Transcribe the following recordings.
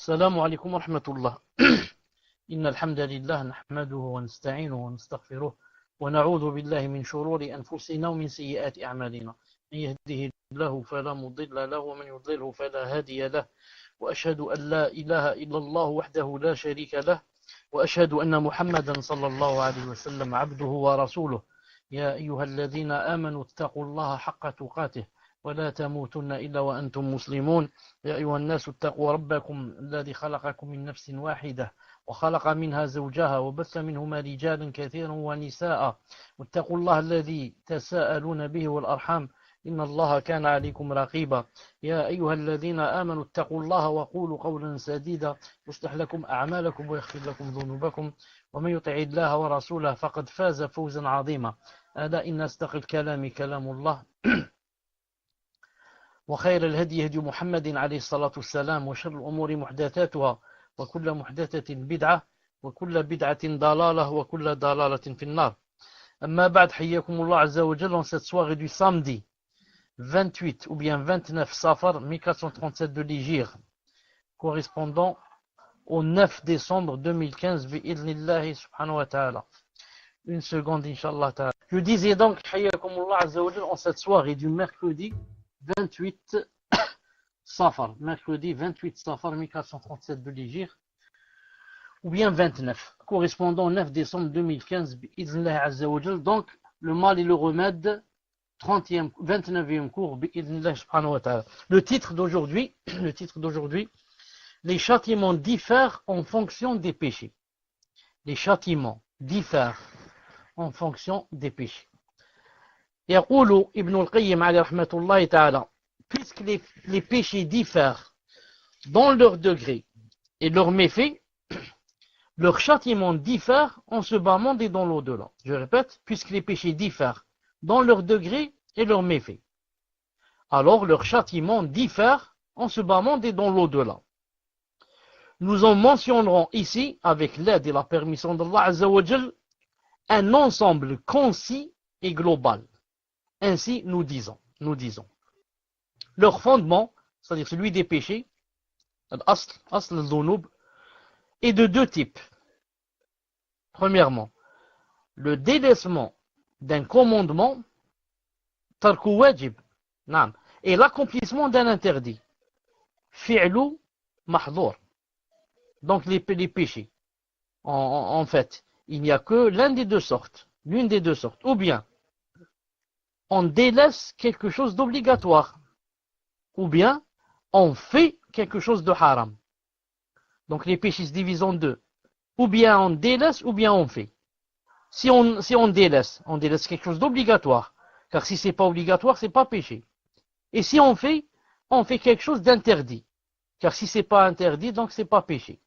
السلام عليكم ورحمة الله. إن الحمد لله نحمده ونستعينه ونستغفره ونعوذ بالله من شرور أنفسنا ومن سيئات أعمالنا. من يهده الله فلا مضل له ومن يضلله فلا هادي له، وأشهد أن لا إله إلا الله وحده لا شريك له، وأشهد أن محمدا صلى الله عليه وسلم عبده ورسوله. يا أيها الذين آمنوا اتقوا الله حق تقاته ولا تموتن إلا وأنتم مسلمون. يا أيها الناس اتقوا ربكم الذي خلقكم من نفس واحدة وخلق منها زوجها وبث منهما رجالا كثيرا ونساء، واتقوا الله الذي تساءلون به والأرحام إن الله كان عليكم رقيبا. يا أيها الذين آمنوا اتقوا الله وقولوا قولا سديدا يصلح لكم أعمالكم ويغفر لكم ذنوبكم، ومن يطع الله ورسوله فقد فاز فوزا عظيما. ألا إن أصدق الكلام كلام الله، وخير الهدي هدي محمد عليه الصلاة والسلام، وشر الأمور محدثاتها وكل محدثة بدعة وكل بدعة ضلالة وكل ضلالة في النار. أما بعد، حياكم الله عز وجل en cette soirée du samedi 28 ou bien 29 Safar 1437 de l'Hégire, correspondant au 9 décembre 2015 bi'idhnillahi subhanahu wa ta'ala. Une seconde, inshallah ta'ala. Je disais donc, حياكم الله عز وجل en cette soirée du mercredi 28 Safar, mercredi 28 Safar 1437 de l'Hégire, ou bien 29, correspondant au 9 décembre 2015, bi'idhnillah azza wa jal. Donc, le mal et le remède, 29e cours, bi'idhnillah subhanahu wa ta'ala. Le titre d'aujourd'hui, les châtiments diffèrent en fonction des péchés. Les châtiments diffèrent en fonction des péchés. يقول ابن القيم عليه رحمة الله تعالى, puisque les péchés diffèrent dans leur degré et leur méfait, leur châtiment diffère en ce bas monde et dans l'au-delà. Je répète, puisque les péchés diffèrent dans leur degré et leur méfait, alors leur châtiment diffère en ce bas monde et dans l'au-delà. Nous en mentionnerons ici, avec l'aide et la permission d'Allah Azza wa Jal, un ensemble concis et global. Ainsi, nous disons. Leur fondement, c'est-à-dire celui des péchés, al-asl al-dhunub, est de deux types. Premièrement, le délaissement d'un commandement, tarku wajib, et l'accomplissement d'un interdit, fi'lu mahdhur. Donc les péchés. En fait, il n'y a que l'une des deux sortes. Ou bien, on délaisse quelque chose d'obligatoire, ou bien on fait quelque chose de haram. Donc les péchés se divisent en deux. Ou bien on délaisse, ou bien on fait. Si on délaisse quelque chose d'obligatoire, car si c'est pas obligatoire, c'est pas péché. Et si on fait quelque chose d'interdit, car si c'est pas interdit, donc c'est pas péché.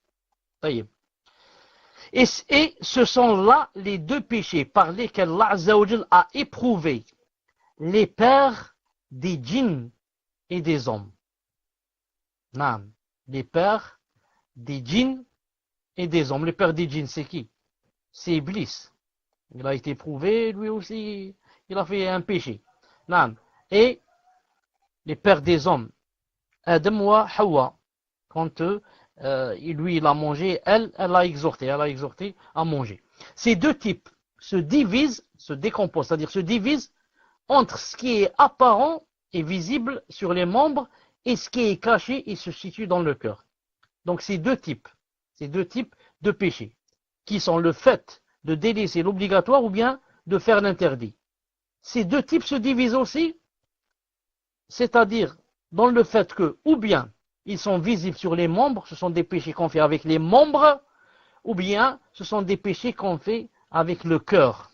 Et ce sont là les deux péchés par lesquels Allah Azza wa Jal a éprouvé les pères des djinns et des hommes. Les pères des djinns et des hommes. Les pères des djinns, c'est qui? C'est Iblis. Il a été éprouvé, lui aussi, il a fait un péché. Et les pères des hommes, Adam wa Hawa, quand lui il a mangé, elle a exhorté à manger. Ces deux types se décomposent, c'est-à-dire se divisent entre ce qui est apparent et visible sur les membres et ce qui est caché et se situe dans le cœur. Donc ces deux types de péchés, qui sont le fait de délaisser l'obligatoire ou bien de faire l'interdit. Ces deux types se divisent aussi, c'est-à-dire dans le fait que, ou bien ils sont visibles sur les membres, ce sont des péchés qu'on fait avec les membres, ou bien ce sont des péchés qu'on fait avec le cœur.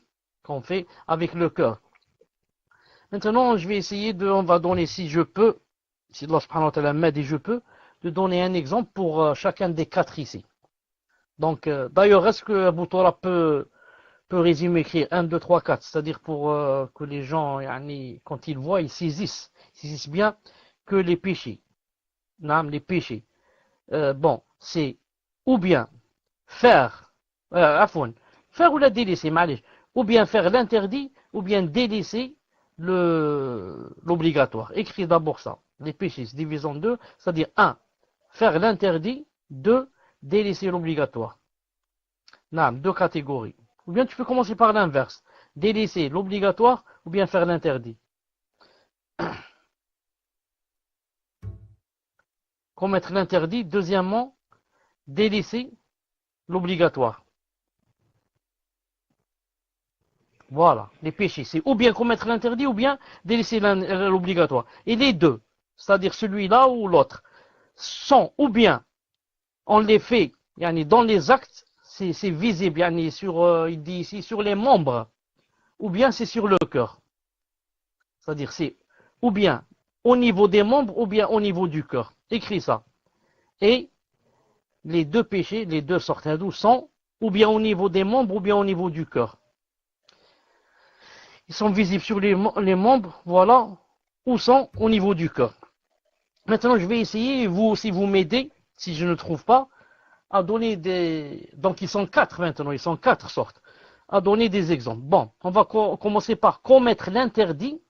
Maintenant, je vais essayer on va donner, si je peux, si Allah subhanahu wa ta'ala m'aide et je peux, de donner un exemple pour chacun des quatre ici. Donc, d'ailleurs, est-ce que Abu Torah peut résumer, écrire 1, 2, 3, 4, c'est-à-dire pour que les gens, quand ils voient, ils saisissent bien que les péchés, c'est ou bien faire ou la délaisser, ou bien faire l'interdit, ou bien délaisser l'obligatoire. Écris d'abord ça. Les péchés se divisent en deux, c'est-à-dire 1, faire l'interdit, de délaisser l'obligatoire. Deux catégories. Ou bien tu peux commencer par l'inverse. Délaisser l'obligatoire ou bien faire l'interdit. Commettre l'interdit. Deuxièmement, délaisser l'obligatoire. Voilà, les péchés. C'est ou bien commettre l'interdit ou bien délaisser l'obligatoire. Et les deux, c'est-à-dire celui-là ou l'autre, sont ou bien on les fait dans les actes, c'est visible, il dit ici, sur les membres, ou bien c'est sur le cœur. C'est-à-dire c'est ou bien au niveau des membres ou bien au niveau du cœur. Écris ça. Et les deux péchés, les deux sortes hindoues sont ou bien au niveau des membres ou bien au niveau du cœur. Ils sont visibles sur les membres, voilà, ou sont au niveau du cœur. Maintenant, je vais essayer, vous aussi, vous m'aider, si je ne trouve pas, à donner des... Donc, ils sont 4 maintenant, ils sont 4 sortes. À donner des exemples. Bon, on va commencer par commettre l'interdit.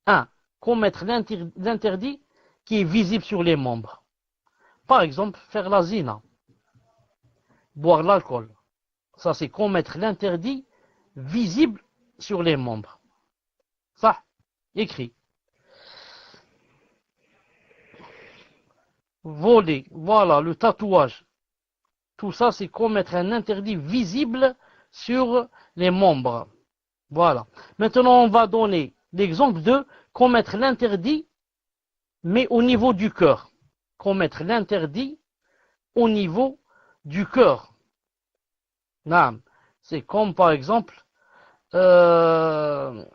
1. Commettre l'interdit qui est visible sur les membres. Par exemple, faire la zina. Boire l'alcool. Ça, c'est commettre l'interdit visible sur les membres. Ça, écrit. Voler, voilà, le tatouage. Tout ça, c'est commettre un interdit visible sur les membres. Voilà. Maintenant, on va donner l'exemple de commettre l'interdit, mais au niveau du cœur. Commettre l'interdit au niveau du cœur. C'est comme, par exemple, au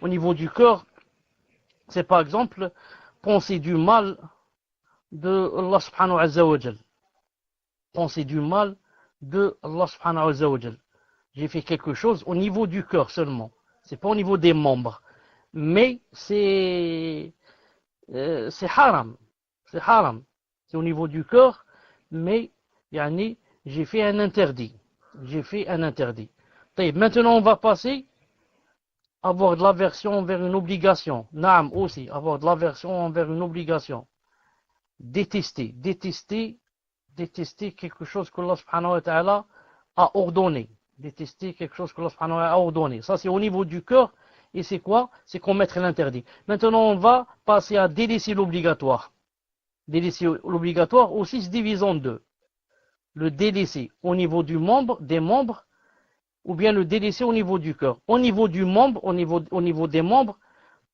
niveau du cœur, c'est par exemple penser du mal de Allah subhanahu wa ta'ala. Penser du mal de Allah subhanahu wa ta'ala. J'ai fait quelque chose au niveau du cœur seulement. C'est pas au niveau des membres. Mais c'est haram. C'est haram. C'est au niveau du cœur, mais j'ai fait un interdit. J'ai fait un interdit. Maintenant, on va passer à avoir de l'aversion envers une obligation. Naam aussi, avoir de l'aversion envers une obligation. Détester quelque chose que Allah subhanahu wa ta'ala a ordonné. Détester quelque chose que Allah subhanahu wa ta'ala a ordonné. Ça, c'est au niveau du cœur. Et c'est quoi? C'est commettre l'interdit. Maintenant, on va passer à délaisser l'obligatoire. Délaisser l'obligatoire aussi se divise en deux. Le délaisser au niveau des membres, ou bien le délaisser au niveau du cœur. Au niveau du membre, au niveau des membres,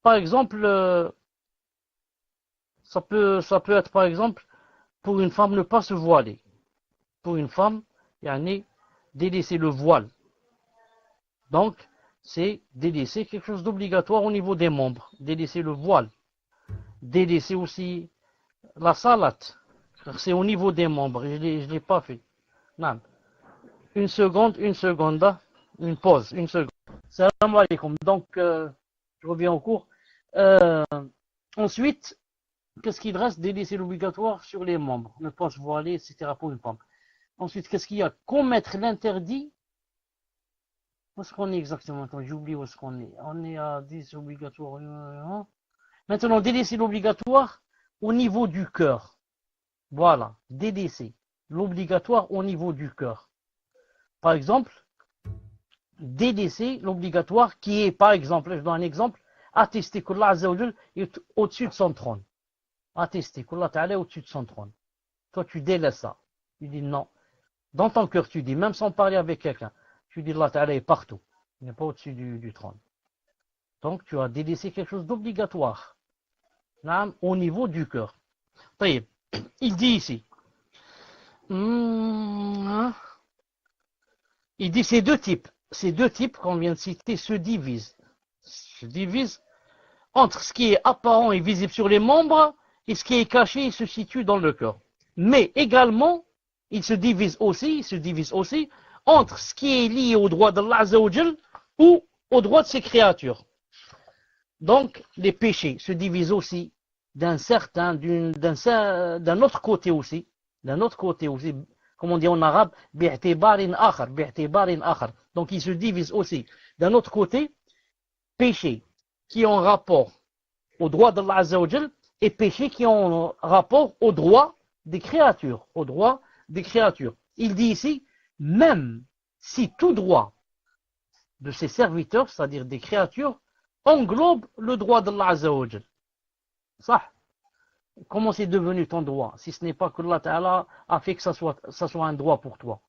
par exemple, ça peut être par exemple, pour une femme ne pas se voiler. Pour une femme, délaisser le voile. Donc, c'est délaisser quelque chose d'obligatoire au niveau des membres. Délaisser le voile. Délaisser aussi la salate. C'est au niveau des membres. Je ne l'ai pas fait. Non. Une seconde. Une pause. Une seconde. Salam alaikum. Donc, je reviens au cours. Ensuite, qu'est-ce qu'il reste? Délaisser l'obligatoire sur les membres. Ne pas se voiler, etc. pour une femme. Ensuite, qu'est-ce qu'il y a? Commettre l'interdit. Où est-ce qu'on est exactement? Attends, j'oublie où est-ce qu'on est. On est à 10 obligatoires. Maintenant, délaisser l'obligatoire au niveau du cœur. Voilà, délaisser l'obligatoire au niveau du cœur. Par exemple, délaisser l'obligatoire qui est, par exemple, je donne un exemple, attester qu'Allah Azza wa Jal est au-dessus de son trône. Attester qu'Allah Ta'ala est au-dessus de son trône. Toi, tu délaisses ça. Tu dis non. Dans ton cœur, tu dis, même sans parler avec quelqu'un, tu dis Allah Ta'ala est partout. Il n'est pas au-dessus du trône. Donc, tu as délaissé quelque chose d'obligatoire. Au niveau du cœur. Il dit ici. Il dit ces deux types qu'on vient de citer se divisent entre ce qui est apparent et visible sur les membres et ce qui est caché et se situe dans le cœur. Mais également, il se divise aussi entre ce qui est lié au droit d'Allah Azza wa Jal ou au droit de ses créatures. Donc, les péchés se divisent aussi d'un autre côté aussi, comme on dit en arabe, bi'tibarin akhar. Donc, ils se divisent aussi d'un autre côté, péchés qui ont rapport au droit d'Allah Azza wa Jal et péchés qui ont rapport au droit des créatures, au droit des créatures. Il dit ici, même si tout droit de ses serviteurs, c'est-à-dire des créatures, englobe le droit d'Allah Azza wa Jal. Ça, comment c'est devenu ton droit, si ce n'est pas que Allah Ta'ala a fait que ça soit un droit pour toi.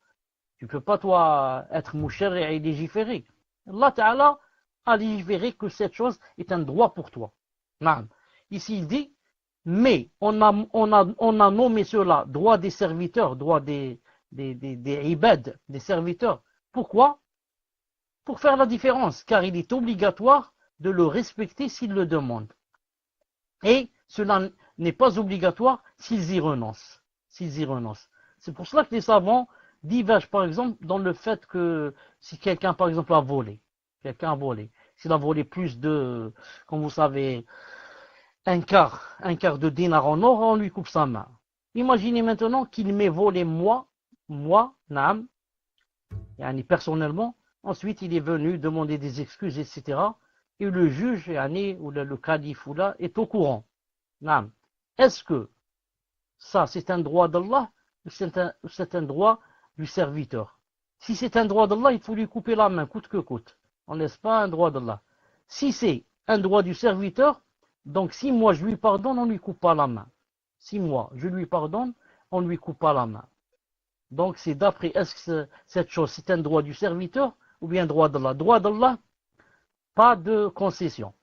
Tu ne peux pas, toi, être moucher et légiférer. Allah Ta'ala a légiféré que cette chose est un droit pour toi. Non. Ici, il dit, mais on a nommé cela droit des serviteurs, droit des ibad, des serviteurs. Pourquoi? Pour faire la différence, car il est obligatoire de le respecter s'ils le demandent. Et cela n'est pas obligatoire s'ils y renoncent. C'est pour cela que les savants divergent, par exemple, dans le fait que si quelqu'un, par exemple, a volé, s'il a volé plus de, comme vous savez, un quart de dinar en or, on lui coupe sa main. Imaginez maintenant qu'il m'ait volé moi, naam, yani personnellement, ensuite il est venu demander des excuses, etc. Et le juge, ou le calife, ou là, est au courant. Naam. Est-ce que ça, c'est un droit d'Allah ou c'est un droit du serviteur? Si c'est un droit d'Allah, il faut lui couper la main, coûte que coûte. On ne laisse pas un droit d'Allah. Si c'est un droit du serviteur, donc si moi je lui pardonne, on ne lui coupe pas la main. Si moi je lui pardonne, on ne lui coupe pas la main. Donc c'est d'après, est-ce que cette chose, c'est un droit du serviteur ou bien un droit d'Allah? Droit d'Allah, pas de concession.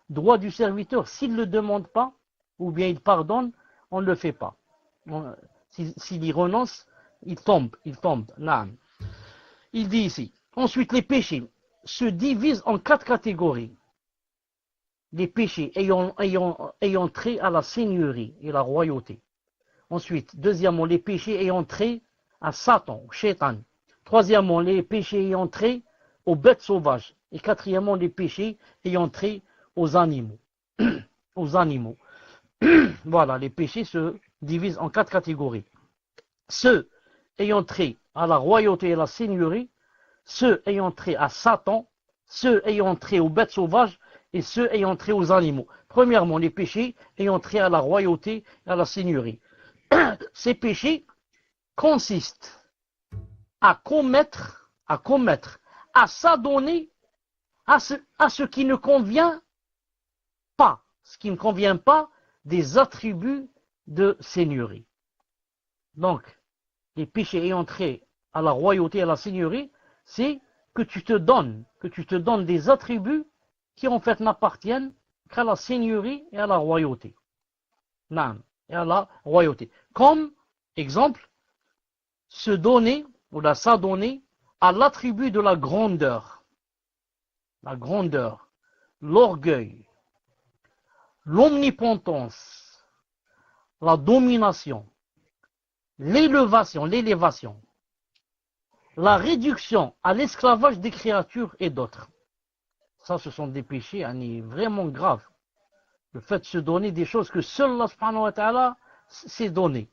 Droit du serviteur, s'il ne le demande pas, ou bien il pardonne, on ne le fait pas. S'il y renonce, il tombe. Naam. Il dit ici, ensuite les péchés se divisent en 4 catégories. Les péchés ayant trait à la seigneurie et la royauté. Ensuite, deuxièmement, les péchés ayant trait à Satan, Shaitan. Troisièmement, les péchés ayant trait aux bêtes sauvages. Et quatrièmement, les péchés ayant trait aux animaux. Voilà, les péchés se divisent en 4 catégories. Ceux ayant trait à la royauté et la seigneurie, ceux ayant trait à Satan, ceux ayant trait aux bêtes sauvages et ceux ayant trait aux animaux. Premièrement, les péchés ayant trait à la royauté et à la seigneurie. Ces péchés consistent à commettre, à s'adonner à ce qui ne convient pas, des attributs de seigneurie. Donc, les péchés ayant trait à la royauté et à la seigneurie, c'est que tu te donnes des attributs qui en fait n'appartiennent qu'à la seigneurie et à la royauté. Non, et à la royauté. Comme, exemple, se donner, ou s'adonner à l'attribut de la grandeur, l'orgueil, l'omnipotence, la domination, l'élévation, la réduction à l'esclavage des créatures et d'autres. Ça, ce sont des péchés vraiment graves. Le fait de se donner des choses que seul Allah subhanahu wa ta'ala s'est donné.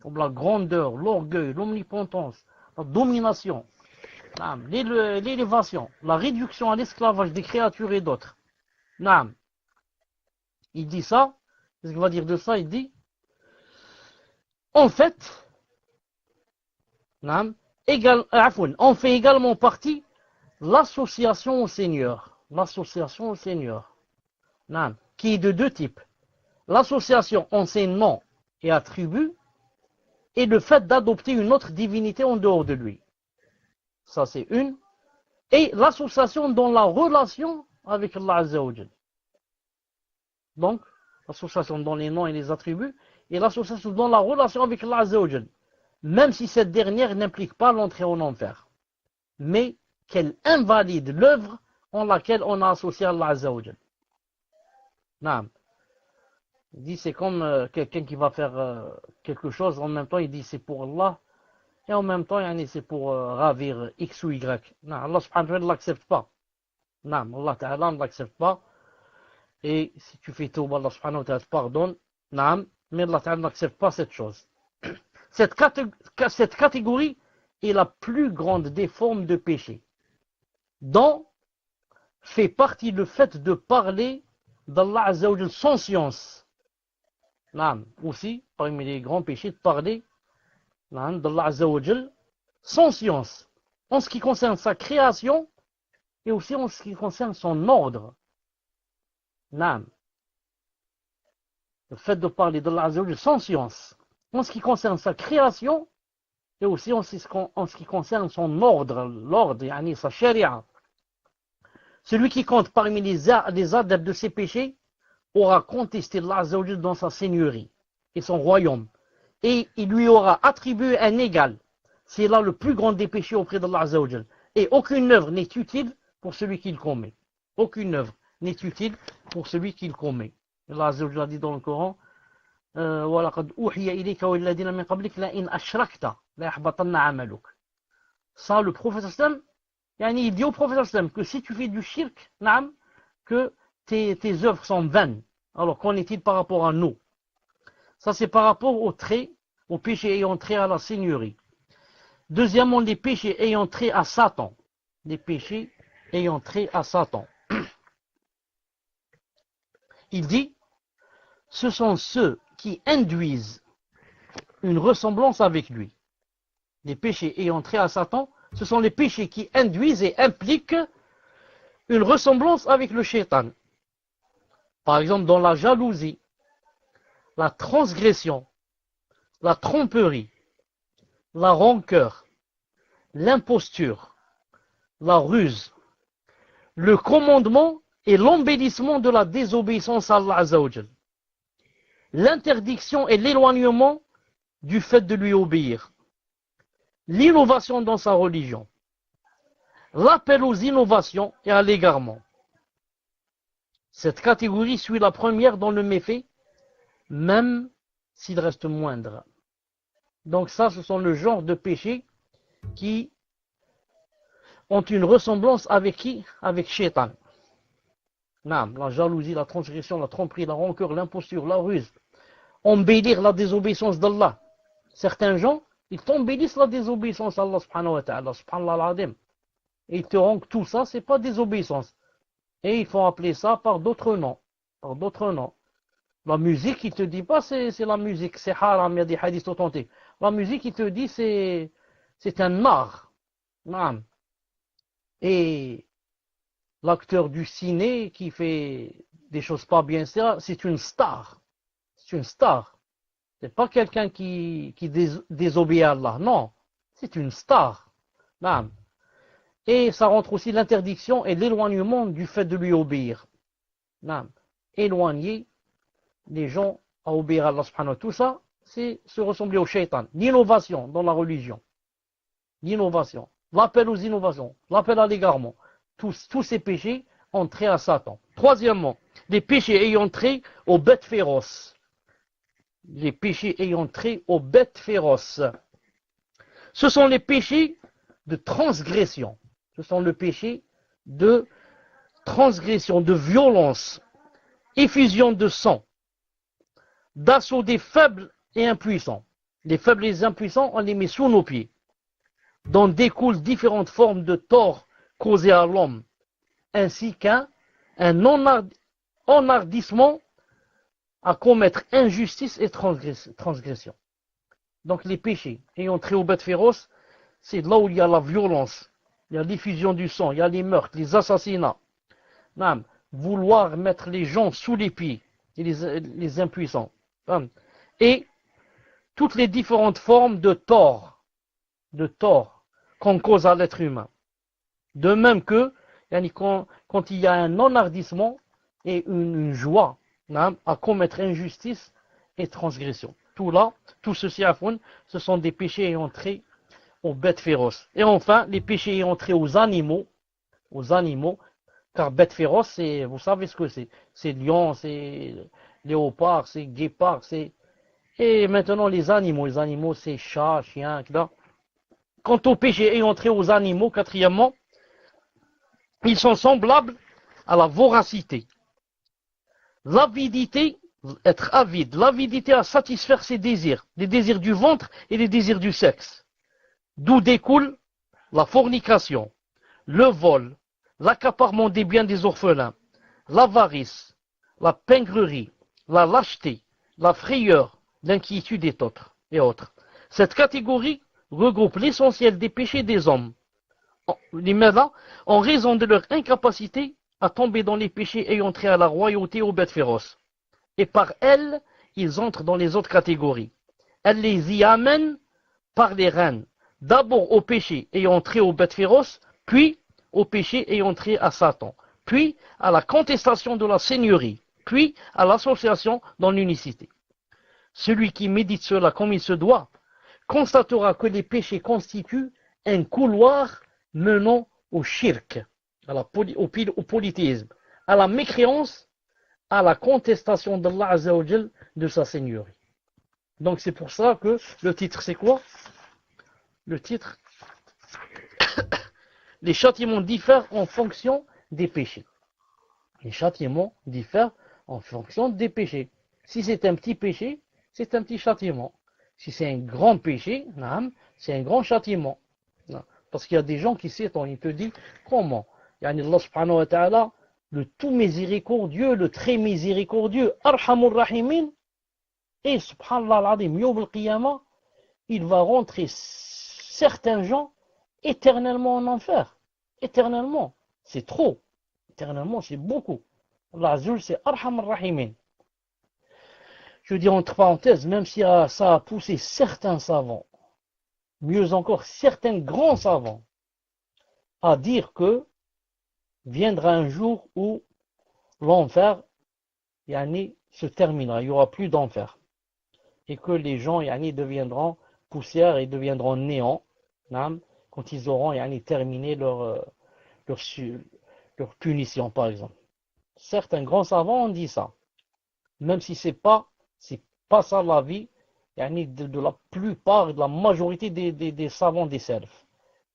Comme la grandeur, l'orgueil, l'omnipotence, la domination, l'élévation, la réduction à l'esclavage des créatures et d'autres. Naam. Il dit ça, qu'est-ce qu'il va dire de ça? Il dit, en fait, on fait également partie l'association au Seigneur. Qui est de 2 types. L'association enseignement et attribut, et le fait d'adopter une autre divinité en dehors de lui. Ça, c'est une. Et l'association dans la relation avec Allah Azza wa Jal. Donc, l'association dans les noms et les attributs, et l'association dans la relation avec Allah Azza wa Jal. Même si cette dernière n'implique pas l'entrée en enfer. Mais qu'elle invalide l'œuvre en laquelle on a associé Allah Azza wa Jal. Naam. Il dit c'est comme quelqu'un qui va faire quelque chose, en même temps il dit c'est pour Allah, et en même temps c'est pour ravir X ou Y. Non, Allah subhanahu wa ta'ala ne l'accepte pas. Non, Allah ta'ala ne l'accepte pas. Et si tu fais tout, Allah subhanahu wa ta'ala te pardonne. Non, mais Allah ta'ala n'accepte pas cette chose. Cette catégorie est la plus grande des formes de péché, dont fait partie le fait de parler d'Allah Azza wa Jal sans science. Aussi, parmi les grands péchés, de parler d'Allah Azza wa Jal sans science, en ce qui concerne sa création et aussi en ce qui concerne son ordre. Le fait de parler d'Allah Azza wa Jal sans science, en ce qui concerne sa création et aussi en ce qui concerne son ordre, l'ordre, sa sharia. Celui qui compte parmi les adeptes de ses péchés aura contesté Allah Azza wa Jal dans sa seigneurie et son royaume. Et il lui aura attribué un égal. C'est là le plus grand des péchés auprès d'Allah Azza wa Jal. Et aucune œuvre n'est utile pour celui qui le commet. Aucune œuvre n'est utile pour celui qui le commet. Allah Azza wa Jal a dit dans le Coran, وَلَقَدْ أُوحِيَ إِلَيْكَ وَالَّذِينَ مِنْ قَبْلِكَ لَئِنْ أَشْرَكْتَ لَيَحْبَطَنَّ عَمَلُكَ. Ça, le prophète sallam, il dit au prophète sallam que si tu fais du shirk, que tes œuvres sont vaines. Alors qu'en est-il par rapport à nous? Ça, c'est par rapport aux péchés ayant trait à la seigneurie. Deuxièmement, les péchés ayant trait à Satan. Les péchés ayant trait à Satan. Il dit, ce sont ceux qui induisent une ressemblance avec lui. Les péchés ayant trait à Satan, ce sont les péchés qui induisent et impliquent une ressemblance avec le shaitan. Par exemple, dans la jalousie, la transgression, la tromperie, la rancœur, l'imposture, la ruse, le commandement et l'embellissement de la désobéissance à Allah Azza wa Jal, l'interdiction et l'éloignement du fait de lui obéir, l'innovation dans sa religion, l'appel aux innovations et à l'égarement. Cette catégorie suit la première dans le méfait, même s'il reste moindre. Donc ça, ce sont le genre de péchés qui ont une ressemblance avec qui? Avec Shaitan. La jalousie, la transgression, la tromperie, la rancœur, l'imposture, la ruse. Embellir la désobéissance d'Allah. Certains gens, ils t'embellissent la désobéissance à Allah subhanahu wa ta'ala, subhanallah al-azim. Et ils te rendent que tout ça, c'est pas désobéissance. Et ils font appeler ça par d'autres noms. Par d'autres noms. La musique, il te dit pas c'est la musique, c'est haram, il y a des hadiths authentiques. La musique, il te dit c'est un art. Et l'acteur du ciné qui fait des choses pas bien, c'est une star. C'est une star. C'est pas quelqu'un qui désobéit à Allah. Non, c'est une star. Et ça rentre aussi l'interdiction et l'éloignement du fait de lui obéir. Éloigner les gens à obéir à Allah subhanahu wa ta'ala. Tout ça, c'est se ressembler au shaitan. L'innovation dans la religion. L'innovation. L'appel aux innovations. L'appel à l'égarement. Tous ces péchés ont trait à Satan. Troisièmement, les péchés ayant trait aux bêtes féroces. Les péchés ayant trait aux bêtes féroces. Ce sont les péchés de transgression. Ce sont les péchés de transgression, de violence, effusion de sang, d'assaut des faibles et impuissants. Les faibles et les impuissants, on les met sous nos pieds, dont découlent différentes formes de tort causés à l'homme, ainsi qu'un enhardissement à commettre injustice et transgression. Donc les péchés ayant trait aux bêtes féroces, c'est là où il y a la violence, il y a l'effusion du sang, il y a les meurtres, les assassinats. Vouloir mettre les gens sous les pieds, et les impuissants. Et toutes les différentes formes de tort qu'on cause à l'être humain. De même que quand il y a un enhardissement et une joie à commettre injustice et transgression. Tout ceci à fond, ce sont des péchés ayant trait aux bêtes féroces. Et enfin, les péchés ayant trait aux animaux, car bêtes féroces, vous savez ce que c'est. C'est lion, c'est léopard, c'est guépard, et maintenant les animaux, c'est chat, chien, etc. Quant aux péchés ayant trait aux animaux, quatrièmement, ils sont semblables à la voracité. L'avidité, être avide, l'avidité à satisfaire ses désirs, les désirs du ventre et les désirs du sexe. D'où découle la fornication, le vol, l'accaparement des biens des orphelins, l'avarice, la pingrerie, la lâcheté, la frayeur, l'inquiétude et autres. Cette catégorie regroupe l'essentiel des péchés des hommes, en raison de leur incapacité à tomber dans les péchés ayant trait à la royauté aux bêtes féroces. Et par elles, ils entrent dans les autres catégories. Elle les y amène par les reines, d'abord au péché ayant trait aux bêtes féroces, puis au péché ayant trait à Satan, puis à la contestation de la seigneurie, puis à l'association dans l'unicité. Celui qui médite cela comme il se doit, constatera que les péchés constituent un couloir menant au shirk, au polythéisme, à la mécréance, à la contestation d'Allah Azza wa Jal de sa seigneurie. Donc c'est pour ça que le titre c'est quoi? Le titre, les châtiments diffèrent en fonction des péchés. Les châtiments diffèrent en fonction des péchés. Si c'est un petit péché, c'est un petit châtiment. Si c'est un grand péché, c'est un grand châtiment. Parce qu'il y a des gens qui s'étonnent, ils te disent comment Allah subhanahu wa ta'ala, le tout miséricordieux, le très miséricordieux, Arhamur Rahimin, et subhanallah al-azim, yawm al-qiyamah, il va rentrer certains gens éternellement en enfer. Éternellement. C'est trop. Éternellement, c'est beaucoup. Allah Azza c'est Arhamur Rahimin. Je dis entre parenthèses, même si ça a poussé certains savants, mieux encore certains grands savants, à dire que viendra un jour où l'enfer se terminera, il n'y aura plus d'enfer. Et que les gens deviendront poussière et deviendront néant quand ils auront terminé leur punition, par exemple. Certains grands savants ont dit ça, même si c'est pas ça la vie de la plupart, de la majorité des savants des salafs.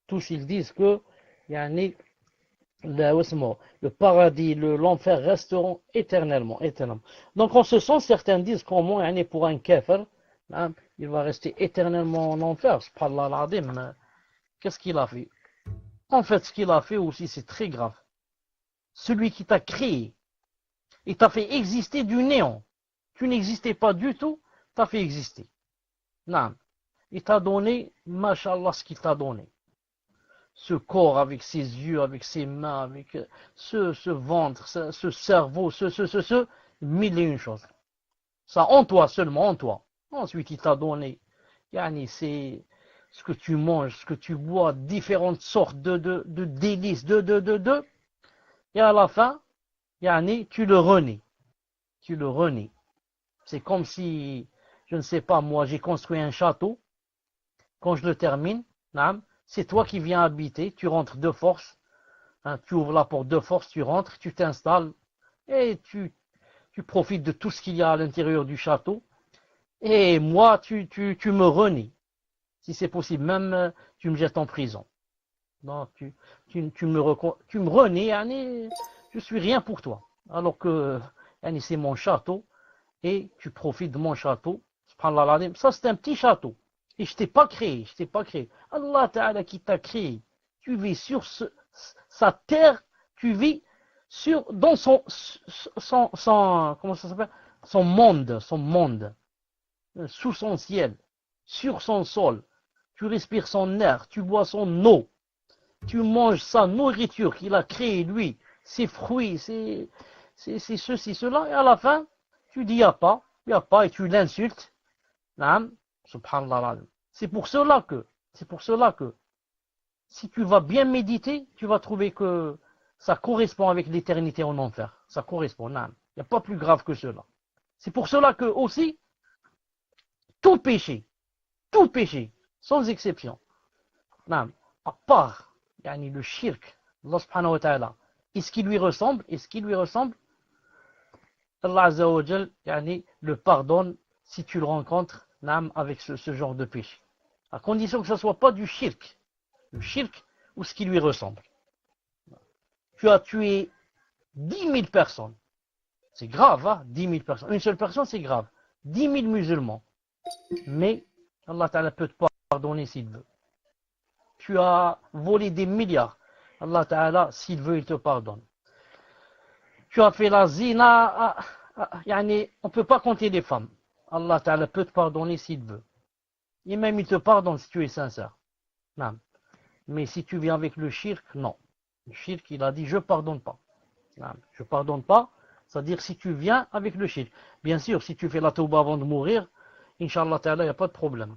Tous ils disent que le paradis, l'enfer resteront éternellement. Donc en ce sens, certains disent qu'au moins pour un kafir, il va rester éternellement en enfer. Subhanallah al-azim. Qu'est-ce qu'il a fait? En fait, ce qu'il a fait aussi, c'est très grave. Celui qui t'a créé, il t'a fait exister du néant. Tu n'existais pas du tout, t'a fait exister. Non. Il t'a donné, mashallah, ce qu'il t'a donné. Ce corps avec ses yeux, avec ses mains, avec ce ventre, ce cerveau, mille et une choses. Ça en toi, seulement en toi. Ensuite, il t'a donné, c'est ce que tu manges, ce que tu bois, différentes sortes de délices, et à la fin, tu le renais. Tu le renais. C'est comme si, je ne sais pas, moi, j'ai construit un château. Quand je le termine, c'est toi qui viens habiter, tu rentres de force, tu ouvres la porte de force, tu rentres, tu t'installes, et tu profites de tout ce qu'il y a à l'intérieur du château. Et moi, tu me renies. Si c'est possible, même tu me jettes en prison. Donc, tu me renies, je suis rien pour toi. Alors que c'est mon château, et tu profites de mon château. Ça, c'est un petit château. Et je t'ai pas créé. Allah Ta'ala qui t'a créé. Tu vis sur sa terre, tu vis dans son comment ça s'appelle? Son monde. Sous son ciel. Sur son sol. Tu respires son air, tu bois son eau. Tu manges sa nourriture qu'il a créée, lui. Ses fruits, c'est ceci, cela. Et à la fin, tu dis, il n'y a pas, et tu l'insultes. Subhanallah. C'est pour cela que, si tu vas bien méditer, tu vas trouver que ça correspond avec l'éternité en enfer. Ça correspond. Il n'y a pas plus grave que cela. C'est pour cela que aussi, tout péché, sans exception, à part le shirk, Allah subhanahu wa ta'ala, et ce qui lui ressemble, Allah Azza wa Jal le pardonne si tu le rencontres avec ce genre de péché. À condition que ce ne soit pas du shirk. Le shirk ou ce qui lui ressemble. Tu as tué 10 000 personnes. C'est grave, 10 000 personnes. Une seule personne, c'est grave. 10 000 musulmans. Mais Allah Ta'ala peut te pardonner s'il veut. Tu as volé des milliards. Allah Ta'ala, s'il veut, il te pardonne. Tu as fait la zina. On ne peut pas compter les femmes. Allah Ta'ala peut te pardonner s'il veut. Et même il te pardonne si tu es sincère. Non. Mais si tu viens avec le shirk, non. Le shirk, il a dit je pardonne pas. Non. Je pardonne pas, c'est-à-dire si tu viens avec le shirk. Bien sûr, si tu fais la tauba avant de mourir, Inch'Allah Ta'ala, il n'y a pas de problème.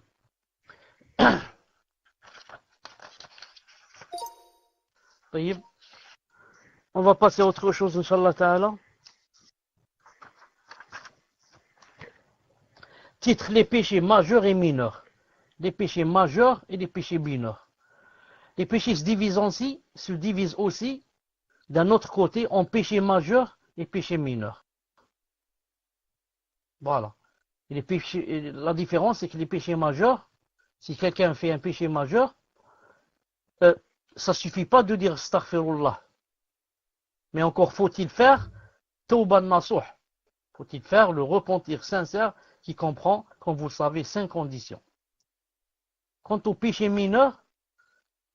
On va passer à autre chose, Inch'Allah Ta'ala. Titre, les péchés majeurs et mineurs. Les péchés majeurs et les péchés mineurs. Les péchés se divisent aussi d'un autre côté en péchés majeurs et péchés mineurs. Voilà. Et la différence, c'est que les péchés majeurs, si quelqu'un fait un péché majeur, ça suffit pas de dire astaghfirullah. Mais encore faut-il faire tawban nasuh. Faut-il faire le repentir sincère qui comprend, comme vous le savez, 5 conditions. Quant au péché mineur,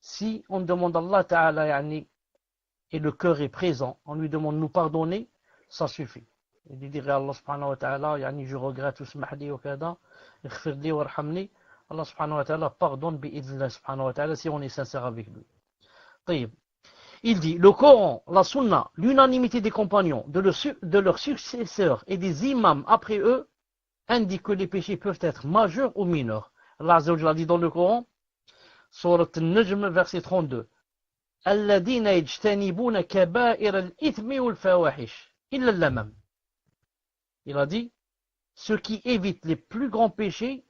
si on demande à Allah Ta'ala et le cœur est présent, on lui demande de nous pardonner, ça suffit. Il dirait à Allah Subhanahu wa Ta'ala, je regrette, usmahli wa kada, ighfirli wa arhamni. Allah Subhanahu wa Ta'ala pardonne bi'idhnillah Subhanahu wa Ta'ala si on est sincère avec lui. طيب. Il dit, le Coran, la Sunna, l'unanimité des compagnons, de leurs successeurs et des imams après eux, indique que les péchés peuvent être majeurs ou mineurs. Allah Azza wa Jalla dit dans le Coran, Surat Al-Najm, verset 32, Alladina yajtanibuna kaba'ir al-ithmi wal-fawahish, illa al-lamam. Il a dit, ceux qui évitent les plus grands péchés,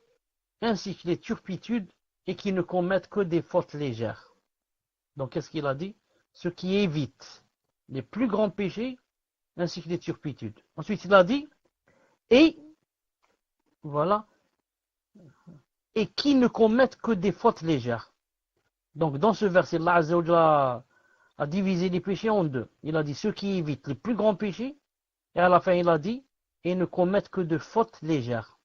ainsi que les turpitudes, et qui ne commettent que des fautes légères. Donc, qu'est-ce qu'il a dit? Ceux qui évitent les plus grands péchés, ainsi que les turpitudes. Ensuite, il a dit, et, voilà, et qui ne commettent que des fautes légères. Donc, dans ce verset, Allah Azza wa Jalla a divisé les péchés en deux. Il a dit, ceux qui évitent les plus grands péchés, et à la fin, il a dit, et ne commettent que de fautes légères.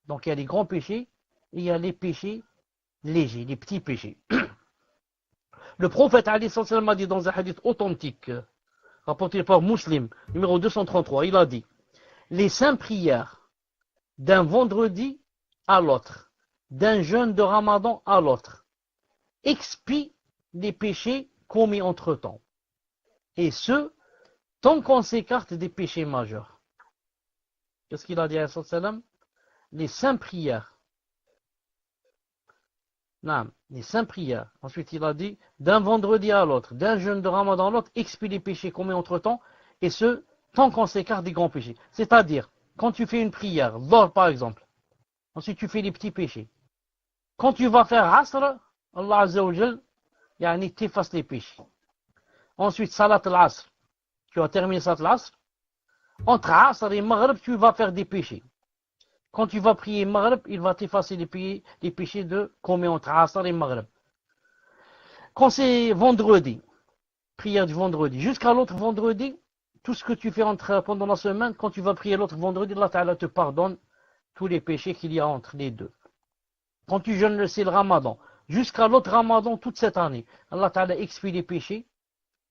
Donc, il y a les grands péchés, et il y a les péchés légers, les petits péchés. Le prophète a dit dans un hadith authentique, rapporté par Muslim, numéro 233, il a dit, les 5 prières d'un vendredi à l'autre, d'un jeûne de Ramadan à l'autre, expient les péchés commis entre-temps. Et ce, tant qu'on s'écarte des péchés majeurs. Qu'est-ce qu'il a dit à sallam? Les 5 prières. Non, les 5 prières. Ensuite, il a dit, d'un vendredi à l'autre, d'un jeûne de Ramadan à l'autre, expie les péchés commis entre-temps, et ce, tant qu'on s'écarte des grands péchés. C'est-à-dire, quand tu fais une prière, Dhuhr par exemple, ensuite tu fais les petits péchés. Quand tu vas faire Asr, Allah Azza wa Jal, t'efface les péchés. Ensuite, Salat al-Asr, tu as terminé Salat al-Asr. Entre Asr et Maghrib, tu vas faire des péchés. Quand tu vas prier Maghrib, il va t'effacer les péchés de commis entre Asr et Maghrib. Quand c'est vendredi, prière du vendredi, jusqu'à l'autre vendredi, tout ce que tu fais pendant la semaine, quand tu vas prier l'autre vendredi, Allah Ta'ala te pardonne tous les péchés qu'il y a entre les deux. Quand tu jeûnes, c'est le Ramadan. Jusqu'à l'autre Ramadan, toute cette année, Allah Ta'ala expie les péchés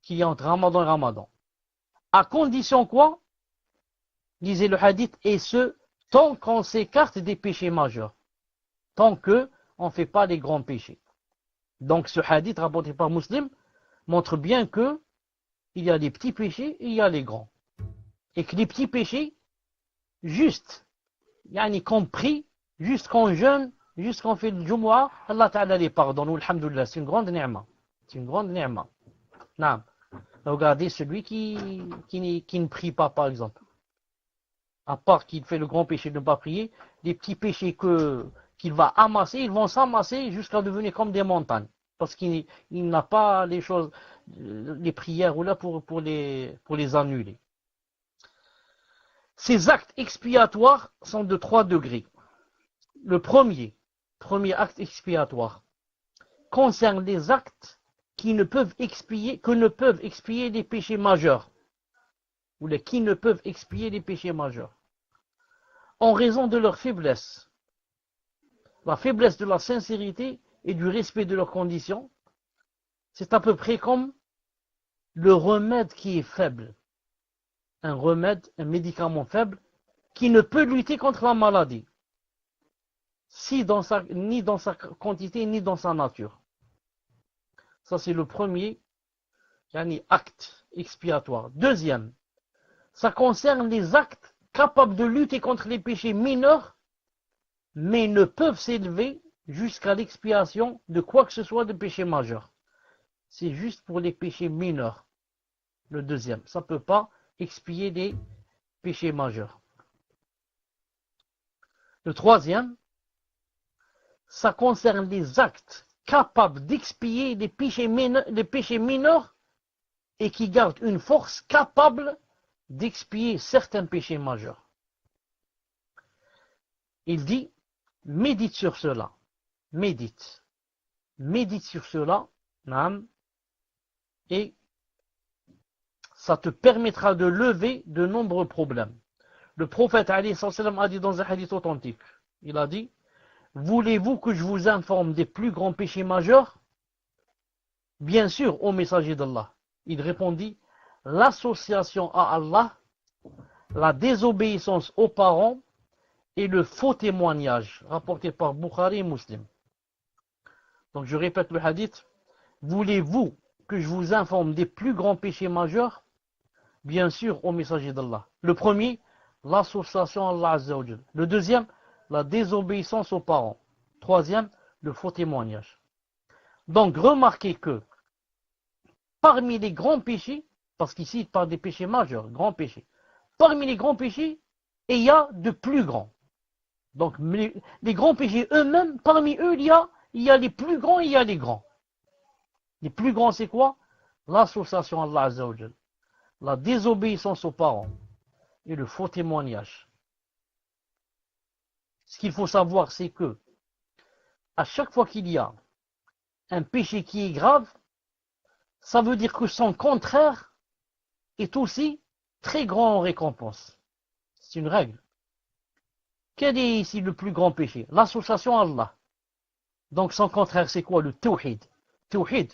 qu'il y a entre Ramadan et Ramadan. À condition quoi? Disait le hadith, et ce, tant qu'on s'écarte des péchés majeurs. Tant qu'on ne fait pas les grands péchés. Donc ce hadith rapporté par Muslim montre bien que il y a les petits péchés et il y a les grands. Et que les petits péchés, juste, compris, juste qu'on jeûne, juste qu'on fait le Jumu'ah, Allah Ta'ala les pardonne. Alhamdulillah, c'est une grande ni'ma. C'est une grande ni'ma. Regardez celui qui ne prie pas, par exemple. À part qu'il fait le grand péché de ne pas prier, les petits péchés qu'il va amasser, ils vont s'amasser jusqu'à devenir comme des montagnes. Parce qu'il n'a pas les prières ou là pour les annuler. Ces actes expiatoires sont de 3 degrés. Le premier acte expiatoire concerne les actes que ne peuvent expier les péchés majeurs. Qui ne peuvent expier les péchés majeurs. En raison de leur faiblesse. La faiblesse de la sincérité et du respect de leurs conditions, c'est à peu près comme le remède qui est faible. Un médicament faible, qui ne peut lutter contre la maladie. ni dans sa quantité, ni dans sa nature. Ça, c'est le premier acte expiatoire. Deuxième, ça concerne les actes capables de lutter contre les péchés mineurs, mais ne peuvent s'élever jusqu'à l'expiation de quoi que ce soit de péché majeur. C'est juste pour les péchés mineurs. Le deuxième, ça ne peut pas expier des péchés majeurs. Le troisième, ça concerne les actes capables d'expier les péchés mineurs et qui gardent une force capable d'expier certains péchés majeurs. Il dit, médite sur cela. Médite. Médite sur cela, et ça te permettra de lever de nombreux problèmes. Le prophète alayhi salam a dit dans un hadith authentique, il a dit, voulez-vous que je vous informe des plus grands péchés majeurs? Bien sûr, ô messager d'Allah. Il répondit, l'association à Allah, la désobéissance aux parents et le faux témoignage, rapporté par Bukhari et Muslim. Donc je répète le hadith, voulez-vous que je vous informe des plus grands péchés majeurs? Bien sûr, ô messager d'Allah. Le premier, l'association à Allah Azza wa Jal. Le deuxième, la désobéissance aux parents. Troisième, le faux témoignage. Donc remarquez que parmi les grands péchés, parce qu'ici il parle des péchés majeurs, grands péchés, parmi les grands péchés, il y a de plus grands. Donc les grands péchés eux-mêmes, parmi eux, il y a les plus grands et il y a les grands. Les plus grands, c'est quoi? L'association à Allah Azza wa Jal, la désobéissance aux parents et le faux témoignage. Ce qu'il faut savoir, c'est que à chaque fois qu'il y a un péché qui est grave, ça veut dire que son contraire est aussi très grand en récompense. C'est une règle. Quel est ici le plus grand péché? L'association à Allah. Donc son contraire, c'est quoi? Le tawhid. Tawhid,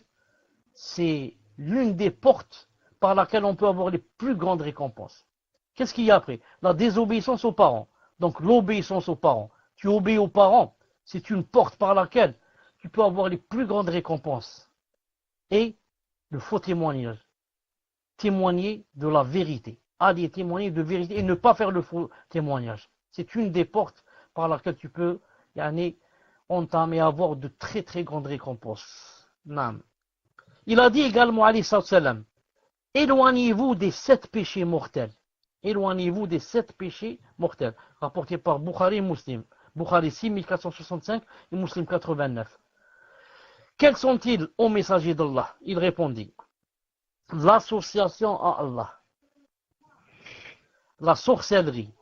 c'est l'une des portes par laquelle on peut avoir les plus grandes récompenses. Qu'est-ce qu'il y a après? La désobéissance aux parents. Donc l'obéissance aux parents. Tu obéis aux parents, c'est une porte par laquelle tu peux avoir les plus grandes récompenses. Et le faux témoignage. Témoigner de la vérité. Aller témoigner de vérité et ne pas faire le faux témoignage. C'est une des portes par laquelle tu peux entamer et avoir de très très grandes récompenses. Naam. Il a dit également, alayhi salam, éloignez-vous des 7 péchés mortels. Éloignez-vous des 7 péchés mortels. Rapporté par Bukhari et Muslim. Bukhari 6465 et Muslim 89. Quels sont-ils, ô messager d'Allah? Il répondit, l'association à Allah, la sorcellerie,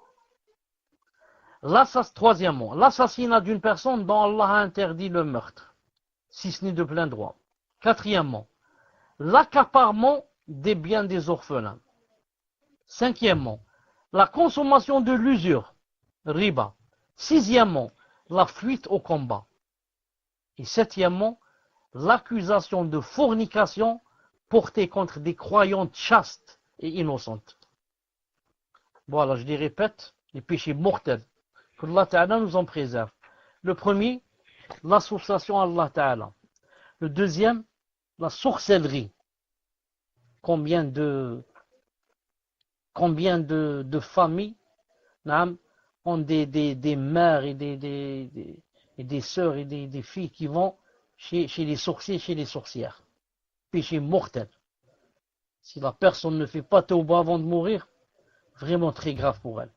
troisièmement, l'assassinat d'une personne dont Allah a interdit le meurtre, si ce n'est de plein droit. Quatrièmement, l'accaparement des biens des orphelins. Cinquièmement, la consommation de l'usure, riba. Sixièmement, la fuite au combat. Et septièmement, l'accusation de fornication portée contre des croyantes chastes et innocentes. Voilà, je les répète, les péchés mortels. Que Allah Ta'ala nous en préserve. Le premier, l'association à Allah Ta'ala. Le deuxième, la sorcellerie. Combien de familles ont des mères et des sœurs et des filles qui vont chez les sorciers, chez les sorcières. Péché mortel. Si la personne ne fait pas tauba avant de mourir, vraiment très grave pour elle.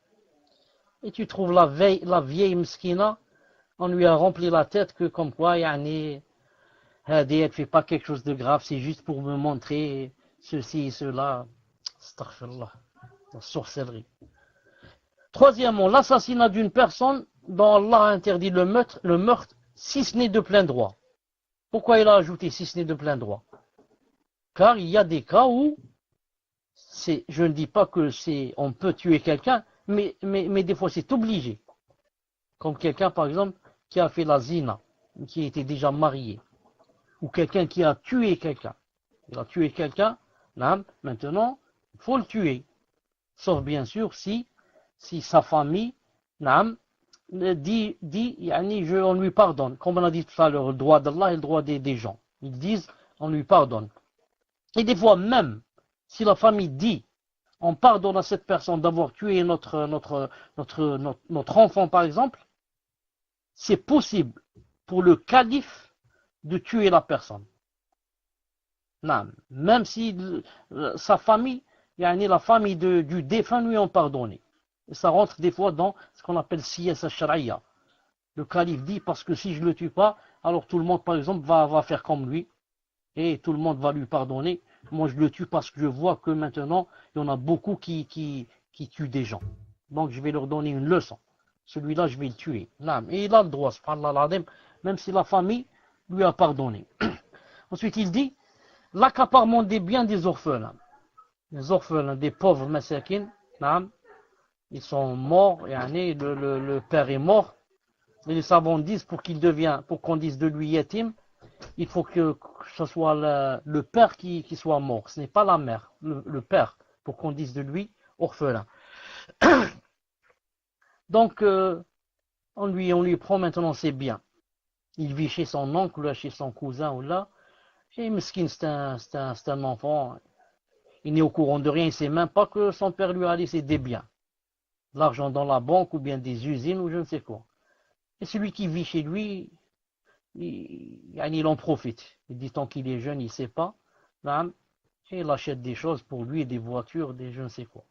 Et tu trouves la vieille mskina, on lui a rempli la tête que comme quoi, elle ne fait pas quelque chose de grave, c'est juste pour me montrer ceci et cela. Astaghfirullah. La sorcellerie. Troisièmement, l'assassinat d'une personne dont Allah a interdit le meurtre, si ce n'est de plein droit. Pourquoi il a ajouté si ce n'est de plein droit? Car il y a des cas où, je ne dis pas que on peut tuer quelqu'un, mais des fois c'est obligé. Comme quelqu'un par exemple qui a fait la zina, qui était déjà marié, ou quelqu'un qui a tué quelqu'un. Il a tué quelqu'un, maintenant il faut le tuer. Sauf bien sûr si sa famille on lui pardonne. Comme on a dit tout à l'heure, le droit d'Allah et le droit des gens. Ils disent, on lui pardonne. Et des fois même, si la famille dit, on pardonne à cette personne d'avoir tué notre enfant par exemple, c'est possible pour le calife de tuer la personne. Non, même si sa famille, la famille du défunt lui ont pardonné. Et ça rentre des fois dans ce qu'on appelle siyasa shar'iyya. Le calife dit, parce que si je ne le tue pas, alors tout le monde par exemple va faire comme lui, et tout le monde va lui pardonner. Moi je le tue parce que je vois que maintenant, il y en a beaucoup qui tuent des gens. Donc je vais leur donner une leçon. Celui-là, je vais le tuer. Non, et il a le droit, subhanallah al-azim, même si la famille lui a pardonné. Ensuite il dit, l'accaparement des biens des orphelins. Les orphelins, des pauvres masakin, ils sont morts, le père est mort. Et les savants disent, pour qu'on dise de lui yatim, il faut que ce soit le père qui soit mort. Ce n'est pas la mère, le père, pour qu'on dise de lui orphelin. Donc, on lui prend maintenant ses biens. Il vit chez son oncle, ou chez son cousin, ou là. Et Meskin, c'est un enfant. Il n'est au courant de rien, il ne sait même pas que son père lui a laissé des biens. L'argent dans la banque, ou bien des usines, ou je ne sais quoi. Et celui qui vit chez lui, il en profite. Il dit tant qu'il est jeune, il ne sait pas. Et il achète des choses pour lui, des voitures, des je ne sais quoi.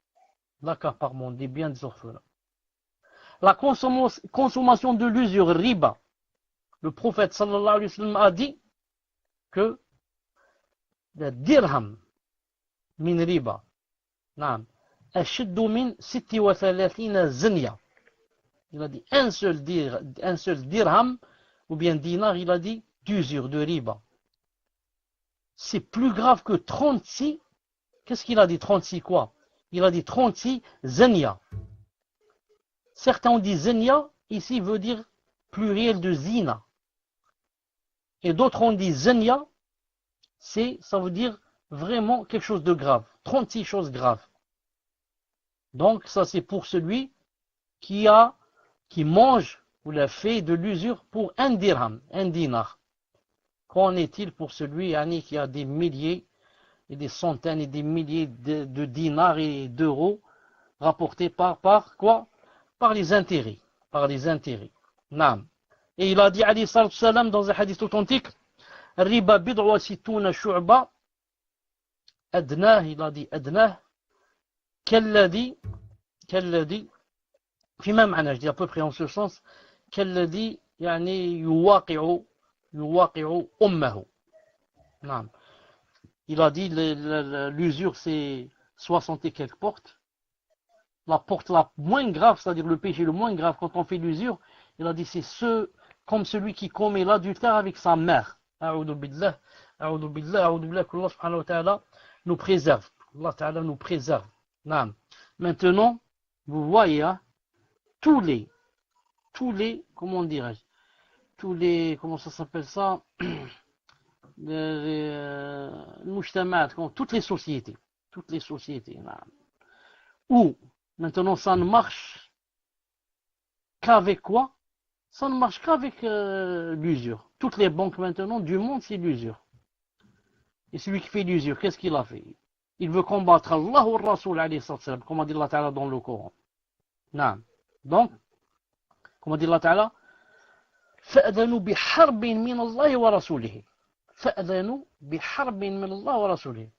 L'accaparement des biens des orphelins. La consommation de l'usure, riba. Le prophète sallallahu alayhi wa sallam a dit que le dirham min riba, ashaddu min 36 zanya. Il a dit un seul dirham, ou bien dinar, il a dit d'usure, de riba. C'est plus grave que 36. Qu'est-ce qu'il a dit 36 quoi? Il a dit 36 zanya. Certains ont dit zanya, ici veut dire pluriel de zina. Et d'autres ont dit zanya, ça veut dire vraiment quelque chose de grave. 36 choses graves. Donc ça c'est pour celui qui mange ou l'a fait de l'usure pour un dirham, un dinar. Qu'en est-il pour celui qui a des milliers et des centaines et des milliers de dinars et d'euros rapportés par quoi? Par les intérêts. Par les intérêts. Naam. Et il a dit alayhi salatu salam dans un hadith authentique, riba bid'a wa situna shu'ba, adnah, il a dit adnah, kalladhi, في ما معنى je dis à peu près en ce sens كالذي يواقع أمه. نعم. Il a dit l'usure c'est 60 et quelques portes. La porte la moins grave, c'est-à-dire le péché le moins grave quand on fait l'usure, il a dit c'est comme celui qui commet l'adultère avec sa mère. A'udhu billah, que Allah subhanahu wa ta'ala nous préserve. Allah ta'ala nous préserve. نعم. Maintenant, vous voyez, tous les, comment dirais-je, comment ça s'appelle ça, toutes les sociétés, où maintenant ça ne marche qu'avec quoi? Ça ne marche qu'avec l'usure. Toutes les banques maintenant du monde, c'est l'usure. Et celui qui fait l'usure, qu'est-ce qu'il a fait? Il veut combattre Allah ou Rasoul alayhi sallam, comme a dit Allah Ta'ala dans le Coran. Non. Donc, comme a dit Allah Ta'ala, فَأَذَنُوا بِحَرْبٍ مِّنَ اللَّهِ وَرَسُولِهِ. فَأَذَنُوا بِحَرْبٍ مِّنَ اللَّهِ وَرَسُولِهِ.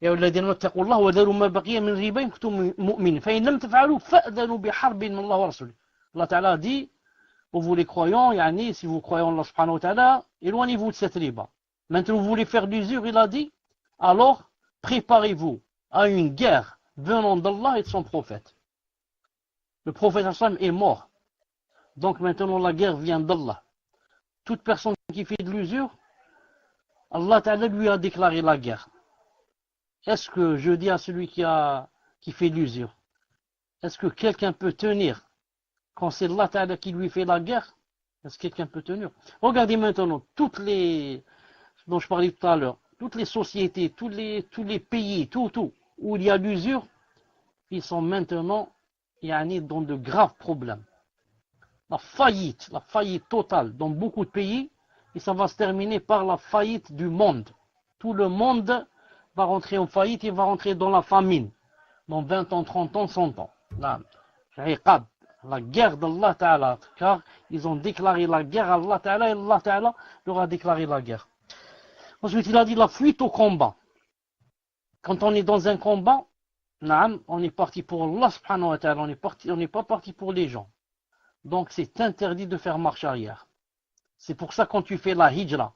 يا الذين اتقوا الله وذروا ما بقي من ربا إن كنتم مؤمنين فإن لم تفعلوا فأذنوا بحرب من الله ورسوله. Allah Ta'ala dit, vous les croyants, si vous croyez en Allah subhanahu wa ta'ala, éloignez-vous de cette riba. Maintenant vous voulez faire l'usure, il a dit, alors préparez-vous à une guerre venant d'Allah et de son prophète. Le prophète sallam est mort. Donc maintenant la guerre vient d'Allah. Toute personne qui fait de l'usure, Allah Ta'ala lui a déclaré la guerre. Est-ce que je dis à celui qui fait l'usure, est-ce que quelqu'un peut tenir quand c'est Allah Ta'ala qui lui fait la guerre? Est-ce que quelqu'un peut tenir? Regardez maintenant toutes les, dont je parlais tout à l'heure, toutes les sociétés, tous les pays, tout, où il y a l'usure, ils sont maintenant dans de graves problèmes. la faillite totale dans beaucoup de pays, et ça va se terminer par la faillite du monde. Tout le monde va rentrer en faillite, il va rentrer dans la famine, dans 20 ans, 30 ans, 100 ans. La guerre d'Allah Ta'ala, car ils ont déclaré la guerre à Allah Ta'ala, et Allah Ta'ala leur a déclaré la guerre. Ensuite, il a dit la fuite au combat. Quand on est dans un combat, on est parti pour Allah subhanahu wa ta'ala, on n'est pas parti pour les gens. Donc c'est interdit de faire marche arrière. C'est pour ça quand tu fais la hijra,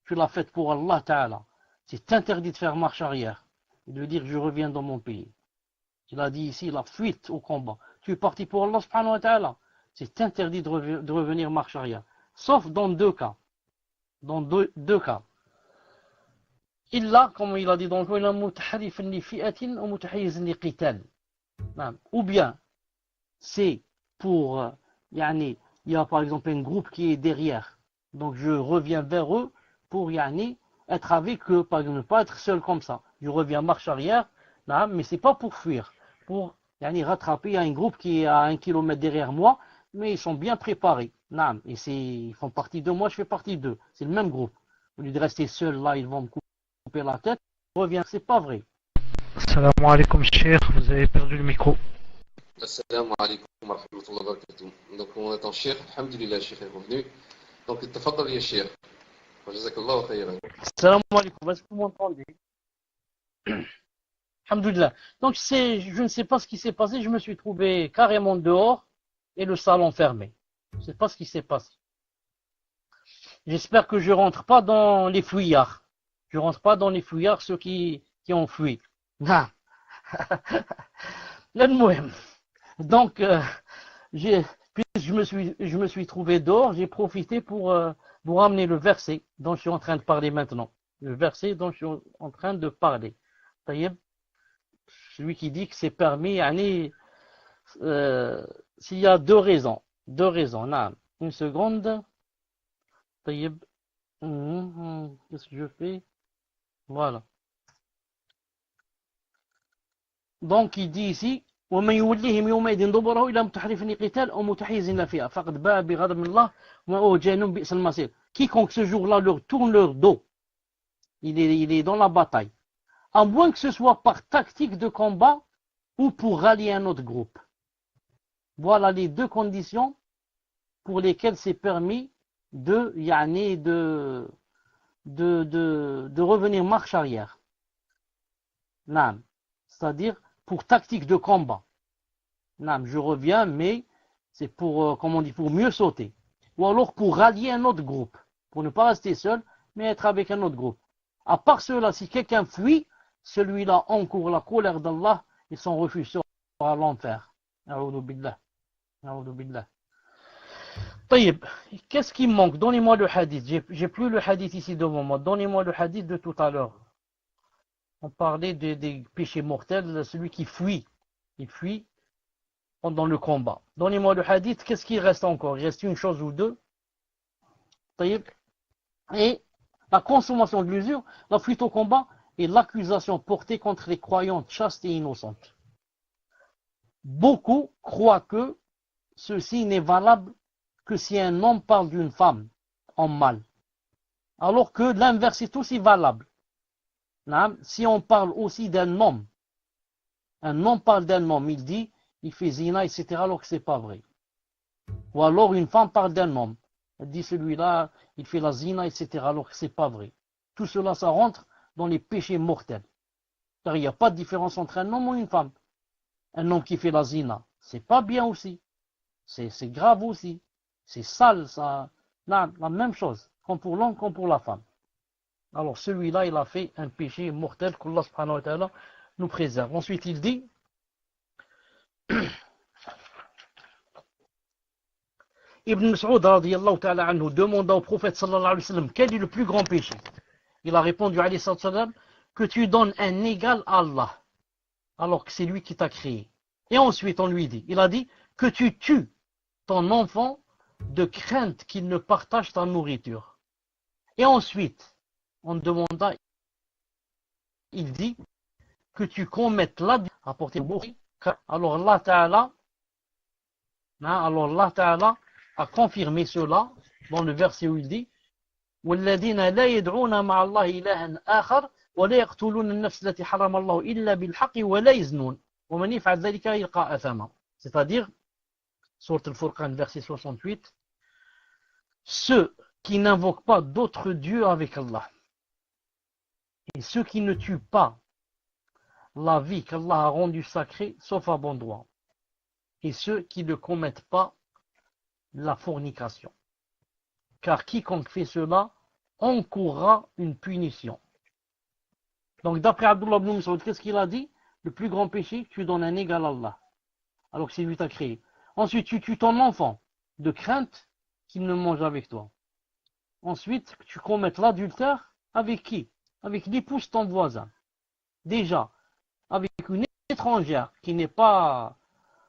tu l'as faite pour Allah ta'ala. C'est interdit de faire marche arrière et de dire je reviens dans mon pays. Il a dit ici la fuite au combat. Tu es parti pour Allah subhanahu wa ta'ala. C'est interdit de revenir marche arrière. Sauf dans deux cas. Dans deux cas. Illa, comme il a dit dans le ou bien c'est pour il y a par exemple un groupe qui est derrière, donc je reviens vers eux pour être avec eux, par exemple, ne pas être seul comme ça, je reviens marche arrière, mais c'est pas pour fuir, pour rattraper. Il y a un groupe qui est à 1 kilomètre derrière moi, mais ils sont bien préparés, et ils font partie de moi, je fais partie d'eux, c'est le même groupe. Au lieu de rester seul là, ils vont me couper la tête, je reviens, c'est pas vrai. Salam alaikum, Cheikh, vous avez perdu le micro. Assalamu alaikum wa rahmatullahi wa barakatuh. Donc on attend Cheikh, alhamdulillah, Cheikh est revenu. Donc tafadhal ya Cheikh. Wa jazakallahu khayran. Assalamu alaikum, est-ce que vous m'entendez? Alhamdulillah. Donc je ne sais pas ce qui s'est passé, je me suis trouvé carrément dehors et le salon fermé. Je ne sais pas ce qui s'est passé. J'espère que je rentre pas dans les fuyards. Je rentre pas dans les fuyards, ceux qui ont fui. Donc, puisque je me suis trouvé dehors, j'ai profité pour vous ramener le verset dont je suis en train de parler maintenant. Le verset dont je suis en train de parler. Celui qui dit que c'est permis, s'il y a deux raisons. Une seconde. Qu'est-ce que je fais? Voilà. Donc il dit ici ومن يوليهم يومئذ دبره إلى متحرف لقتال أو متحيز إلى فئة فقد باء بغضب من الله ومأواه جهنم بئس المصير. Quiconque ce jour-là leur tourne leur dos, il est dans la bataille, à moins que ce soit par tactique de combat ou pour rallier un autre groupe. Voilà les deux conditions pour lesquelles c'est permis de revenir marche arrière. C'est-à-dire pour tactique de combat. Je reviens, mais c'est pour, comme on dit, pour mieux sauter. Ou alors pour rallier un autre groupe. Pour ne pas rester seul, mais être avec un autre groupe. À part cela, si quelqu'un fuit, celui-là encourt la colère d'Allah et son refus sera à l'enfer. A'oudou billah. A'oudou billah. Taïb, qu'est-ce qui me manque? Donnez-moi le hadith. J'ai plus le hadith ici devant moi. Donnez-moi le hadith de tout à l'heure. On parlait des péchés mortels, celui qui fuit. Il fuit pendant le combat. Donnez-moi le hadith. Qu'est-ce qu'il reste encore? Il reste une chose ou deux. Taïb. Et la consommation de l'usure, la fuite au combat et l'accusation portée contre les croyantes chastes et innocentes. Beaucoup croient que ceci n'est valable que si un homme parle d'une femme en mal. Alors que l'inverse est aussi valable. Si on parle aussi d'un homme, un homme parle d'un homme, il dit, il fait zina, etc., alors que c'est pas vrai. Ou alors une femme parle d'un homme, elle dit celui-là, il fait la zina, etc., alors que c'est pas vrai. Tout cela, ça rentre dans les péchés mortels. Car il n'y a pas de différence entre un homme ou une femme. Un homme qui fait la zina, c'est pas bien aussi. C'est grave aussi. C'est sale, ça. La même chose, comme pour l'homme, comme pour la femme. Alors celui-là, il a fait un péché mortel qu'Allah subhanahu wa ta'ala nous préserve. Ensuite, il dit Ibn Mas'ud radiyallahu ta'ala anhu demanda au prophète sallallahu alayhi wa sallam quel est le plus grand péché. Il a répondu alayhi sallam que tu donnes un égal à Allah alors que c'est lui qui t'a créé. Et ensuite on lui dit, il a dit que tu tues ton enfant de crainte qu'il ne partage ta nourriture. Et ensuite on demanda, il dit que tu commettes rapporté Bukhari. Alors Allah Ta'ala a confirmé cela dans le verset où il dit وَالَّذِينَ لَا يَدْعُونَ مَعَ اللَّهِ إِلَهًا آخَرَ وَلَا يَقْتُلُونَ النَّفْسَ الَّتِي حَرَّمَ اللَّهُ إِلَّا بِالْحَقِّ وَلَا يَزْنُونَ وَمَنْ يَفْعَلْ ذَلِكَ يَلْقَى أَثَامًا. C'est-à-dire, sourate Al-Furqan, verset 68, ceux qui n'invoquent pas d'autres dieux avec Allah et ceux qui ne tuent pas la vie qu'Allah a rendue sacrée sauf à bon droit et ceux qui ne commettent pas la fornication. Car quiconque fait cela encourra une punition. Donc d'après Abdullah ibn Mas'ud, qu'est-ce qu'il a dit? Le plus grand péché, tu donnes un égal à Allah, alors que c'est lui qui t'a créé. Ensuite, tu tues ton enfant, de crainte qu'il ne mange avec toi. Ensuite, tu commettes l'adultère avec qui? Avec l'épouse de ton voisin. Déjà, avec une étrangère qui n'est pas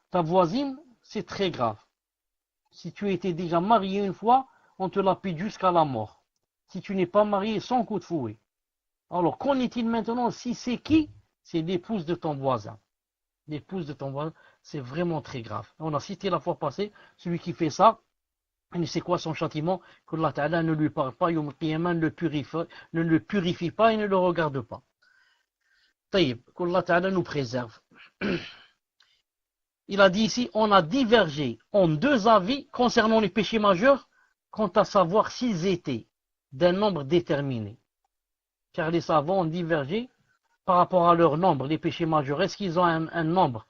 ta voisine, c'est très grave. Si tu étais déjà marié une fois, on te lapide jusqu'à la mort. Si tu n'es pas marié, sans coup de fouet. Alors, qu'en est-il maintenant? Si c'est qui? C'est l'épouse de ton voisin. L'épouse de ton voisin, c'est vraiment très grave. On a cité la fois passée, celui qui fait ça, il sait quoi son châtiment? Qu'Allah Ta'ala ne lui parle pas, Yawm al-Qiyamah ne le purifie pas et ne le regarde pas. Taïb, qu'Allah Ta'ala nous préserve. Il a dit ici, on a divergé en deux avis concernant les péchés majeurs, quant à savoir s'ils étaient d'un nombre déterminé. Car les savants ont divergé par rapport à leur nombre, les péchés majeurs. Est-ce qu'ils ont un nombre?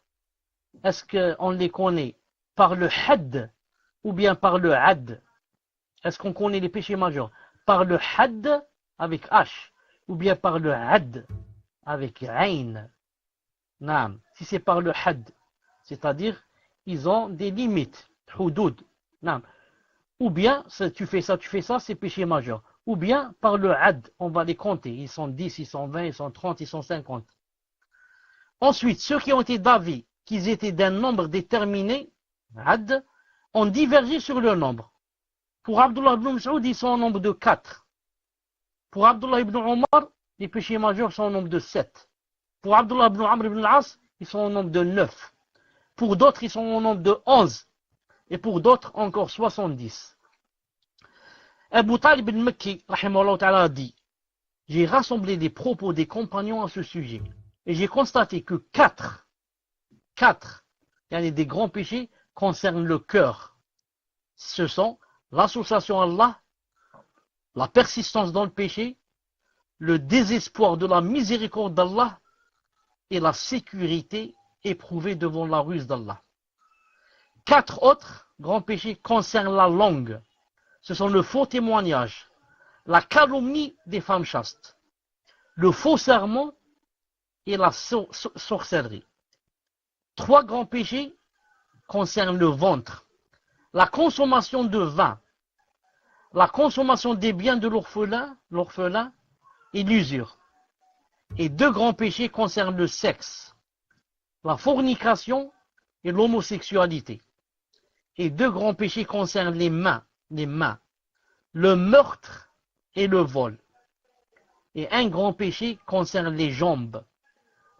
Est-ce qu'on les connaît par le had ou bien par le had? Est-ce qu'on connaît les péchés majeurs par le had avec H ou bien par le had avec Ain? Naam. Si c'est par le had, c'est-à-dire ils ont des limites, hudud. Naam. Ou bien tu fais ça, c'est péché majeur. Ou bien par le had, on va les compter. Ils sont 10, ils sont 20, ils sont 30, ils sont 50. Ensuite, ceux qui ont été d'avis qu'ils étaient d'un nombre déterminé, had, ont divergé sur le nombre. Pour Abdullah ibn Mas'ud, ils sont au nombre de 4. Pour Abdullah ibn Omar, les péchés majeurs sont au nombre de 7. Pour Abdullah ibn Amr ibn al-As, ils sont au nombre de 9. Pour d'autres, ils sont au nombre de 11. Et pour d'autres, encore 70. Abu Talib al-Makki, rahimahullah ta'ala, a dit, j'ai rassemblé les propos des compagnons à ce sujet. Et j'ai constaté que 4, il y a des grands péchés, concernent le cœur. Ce sont l'association à Allah, la persistance dans le péché, le désespoir de la miséricorde d'Allah et la sécurité éprouvée devant la ruse d'Allah. 4 autres grands péchés concernent la langue. Ce sont le faux témoignage, la calomnie des femmes chastes, le faux serment et la sorcellerie. 3 grands péchés concernent le ventre, la consommation de vin, la consommation des biens de l'orphelin et l'usure. Et 2 grands péchés concernent le sexe, la fornication et l'homosexualité. Et 2 grands péchés concernent les mains, le meurtre et le vol. Et un grand péché concerne les jambes,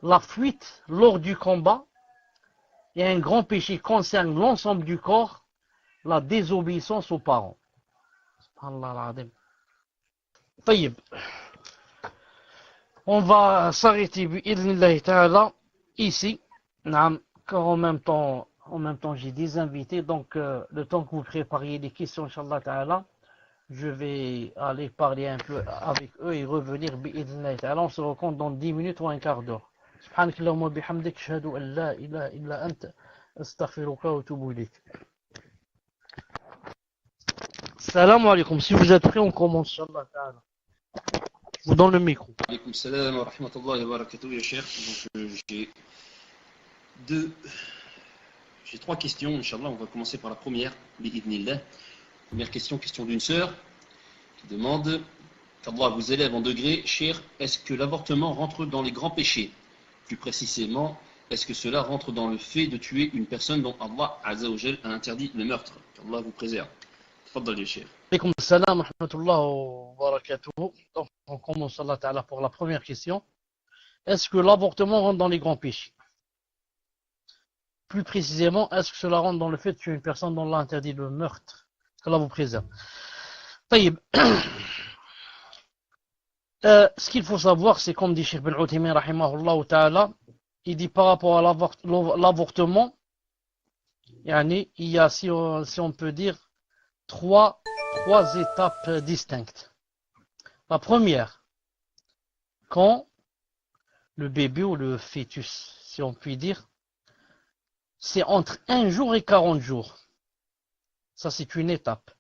la fuite lors du combat. Et un grand péché concerne l'ensemble du corps, la désobéissance aux parents. Taïb. On va s'arrêter ici, car en même temps j'ai des invités, donc le temps que vous prépariez les questions, Inch'Allah Ta'ala, je vais aller parler un peu avec eux et revenir, on se rencontre dans 10 minutes ou un quart d'heure. سبحانك اللهم وبحمدك أشهد أن لا إله إلا أنت أستغفرك وأتوب إليك. Salam alaikum. Si vous êtes prêts, on commence, Inch'Allah Ta'ala. Je vous donne le micro. Alaikum salam wa rahmatullahi wa barakatuh, ya cheikh. Donc j'ai 3 questions, Inch'Allah. On va commencer par la première, bi'idnillah. Première question d'une sœur qui demande qu'Allah vous élève en degré. Cheikh, est-ce que l'avortement rentre dans les grands péchés? Plus précisément, est-ce que cela rentre dans le fait de tuer une personne dont Allah Azza wa Jal a interdit le meurtre? Qu'Allah vous préserve. Tfaddal ya cheikh. Alaikum salam wa rahmatullahi wa barakatuh. Donc, on commence, Allah Ta'ala, pour la première question. Est-ce que l'avortement rentre dans les grands péchés? Plus précisément, est-ce que cela rentre dans le fait de tuer une personne dont Allah a interdit le meurtre? qu'Allah vous préserve. طيب. Ce qu'il faut savoir, c'est comme dit Cheikh Ben Uthaymin rahimahullah ta'ala, il dit par rapport à l'avortement, il y a, si on peut dire, trois étapes distinctes. La première, quand le bébé ou le fœtus, si on peut dire, c'est entre 1 jour et 40 jours. Ça, c'est une étape.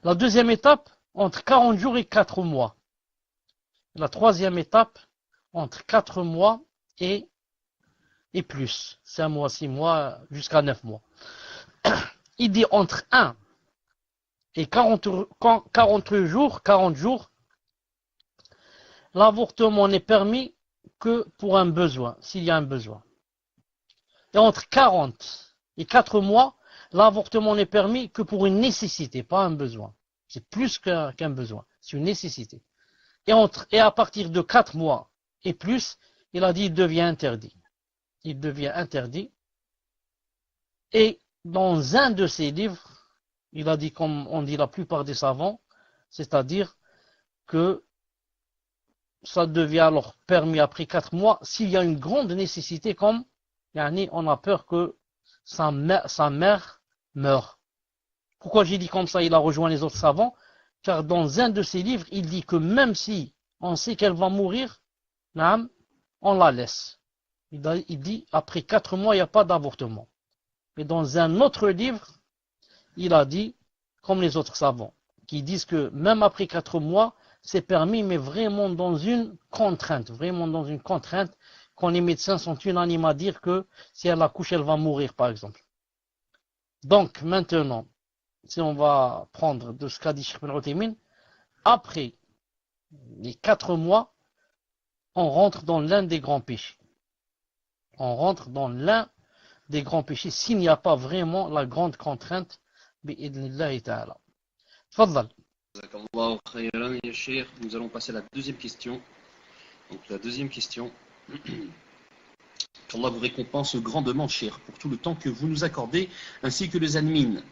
La deuxième étape, entre 40 jours et 4 mois. La troisième étape, entre 4 mois et plus. 5 mois, 6 mois, jusqu'à 9 mois. Il dit entre 1 et 40 jours, l'avortement n'est permis que pour un besoin, s'il y a un besoin. Et entre 40 et 4 mois, l'avortement n'est permis que pour une nécessité, pas un besoin. C'est plus qu'un besoin, c'est une nécessité. Et à partir de 4 mois et plus, il a dit il devient interdit. Il devient interdit. Et dans un de ses livres, il a dit, comme on dit la plupart des savants, c'est-à-dire que ça devient alors permis après 4 mois s'il y a une grande nécessité, comme on a peur que sa mère meure. Pourquoi j'ai dit comme ça, il a rejoint les autres savants? Car dans un de ses livres, il dit que même si on sait qu'elle va mourir, on la laisse. Il dit, après 4 mois, il n'y a pas d'avortement. Mais dans un autre livre, il a dit, comme les autres savants, qui disent que même après 4 mois, c'est permis, mais vraiment dans une contrainte. Quand les médecins sont unanimes à dire que si elle accouche, elle va mourir, par exemple. Donc, maintenant, si on va prendre de ce qu'a dit Cheikh Ben Uthaymin, après les 4 mois, on rentre dans l'un des grands péchés. S'il n'y a pas vraiment la grande contrainte, bi'idhnillahi ta'ala. Tfaddal. Nous allons passer à la deuxième question. Donc la deuxième question. Qu'Allah vous récompense grandement, cher, pour tout le temps que vous nous accordez, ainsi que les admins.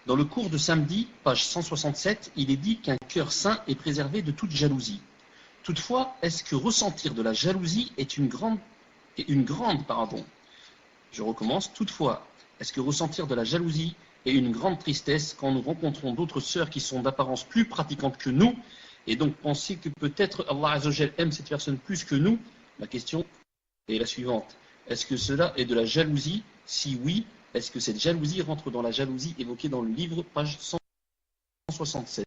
Dans le cours de samedi, page 167, il est dit qu'un cœur saint est préservé de toute jalousie. Toutefois, est-ce que ressentir de la jalousie est une grande. Je recommence. Toutefois, est-ce que ressentir de la jalousie est une grande tristesse quand nous rencontrons d'autres sœurs qui sont d'apparence plus pratiquantes que nous, et donc penser que peut-être Allah Azzawajal aime cette personne plus que nous? La question est la suivante. Est-ce que cela est de la jalousie? Si oui, est-ce que cette jalousie rentre dans la jalousie évoquée dans le livre, page 167?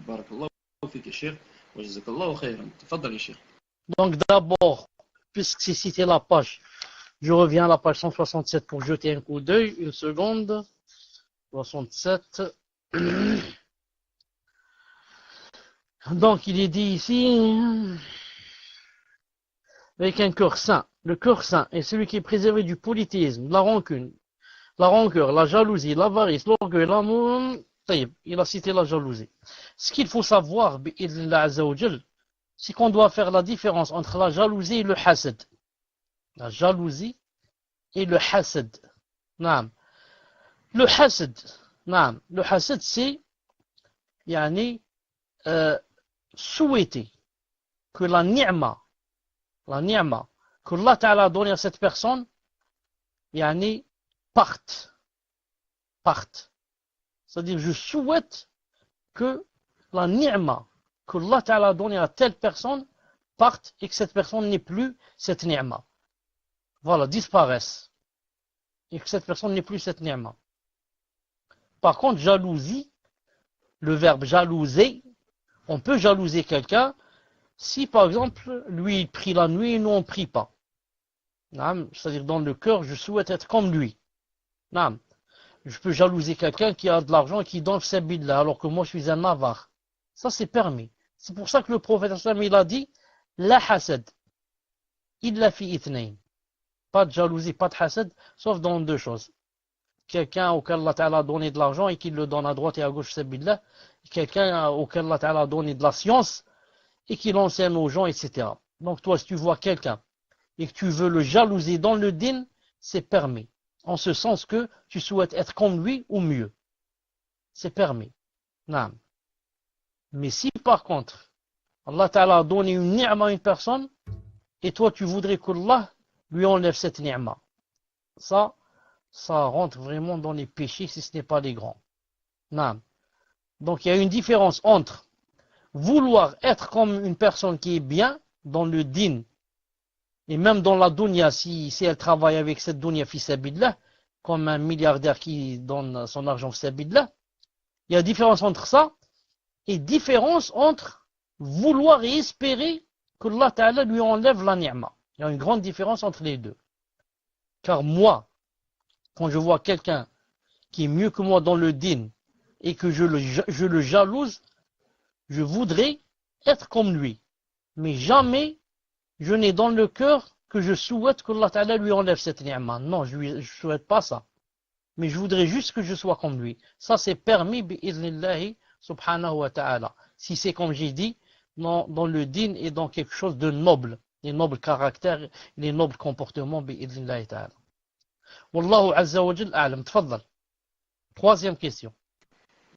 Barakallahu fik cheikh, wa jazakallahu khairan. Tafaddal cheikh. Donc d'abord, puisque c'est cité la page, je reviens à la page 167 pour jeter un coup d'œil. Une seconde. 67. Donc il est dit ici, avec un cœur saint. Le cœur saint est celui qui est préservé du polythéisme, de la rancune, la rancœur, la jalousie, l'avarice, l'orgueil, l'amour. Il a cité la jalousie. Ce qu'il faut savoir, c'est qu'on doit faire la différence entre la jalousie et le hasad. La jalousie et le hasad. Le hasad, c'est souhaiter que la ni'ma que Allah Ta'ala a donné à cette personne parte. C'est-à-dire, je souhaite que la ni'ma que Allah Ta'ala a donné à telle personne parte et que cette personne n'ait plus cette ni'ma. Voilà, disparaisse. Et que cette personne n'ait plus cette ni'ma. Par contre, jalousie, le verbe jalouser, on peut jalouser quelqu'un si, par exemple, lui il prie la nuit et nous on ne prie pas. C'est-à-dire, dans le cœur, je souhaite être comme lui. Je peux jalouser quelqu'un qui a de l'argent et qui donne sabilillah, alors que moi je suis un avare. Ça, c'est permis. C'est pour ça que le prophète il a dit la hasad, illa fi ithnayn. Pas de jalousie, pas de hasad, sauf dans deux choses. Quelqu'un auquel Allah Ta'ala a donné de l'argent et qui le donne à droite et à gauche, sabilillah. Quelqu'un auquel Allah Ta'ala a donné de la science et qui l'enseigne aux gens, etc. Donc toi, si tu vois quelqu'un et que tu veux le jalouser dans le din, c'est permis. En ce sens que tu souhaites être comme lui ou mieux. C'est permis. Naam. Mais si par contre, Allah Ta'ala a donné une ni'ma à une personne, et toi tu voudrais qu'Allah lui enlève cette ni'ma, ça rentre vraiment dans les péchés si ce n'est pas les grands. Naam. Donc il y a une différence entre vouloir être comme une personne qui est bien dans le din, et même dans la dunya, si elle travaille avec cette dunya fi sabilillah, comme un milliardaire qui donne son argent fi sabilillah, il y a différence entre ça et différence entre vouloir et espérer que Allah Ta'ala lui enlève la ni'ma. Il y a une grande différence entre les deux. Car moi, quand je vois quelqu'un qui est mieux que moi dans le din et que je le jalouse, je voudrais être comme lui. Mais jamais je n'ai dans le cœur que je souhaite que Allah Ta'ala lui enlève cette ni'ma. Non, je ne souhaite pas ça. Mais je voudrais juste que je sois comme lui. Ça c'est permis bi'idhnillahi subhanahu wa ta'ala. Si c'est comme j'ai dit, dans le din et dans quelque chose de noble, les nobles caractères, les nobles comportements bi'idhnillahi ta'ala. Wallahu azza wa jal a'lam. Tfaddal. Troisième question.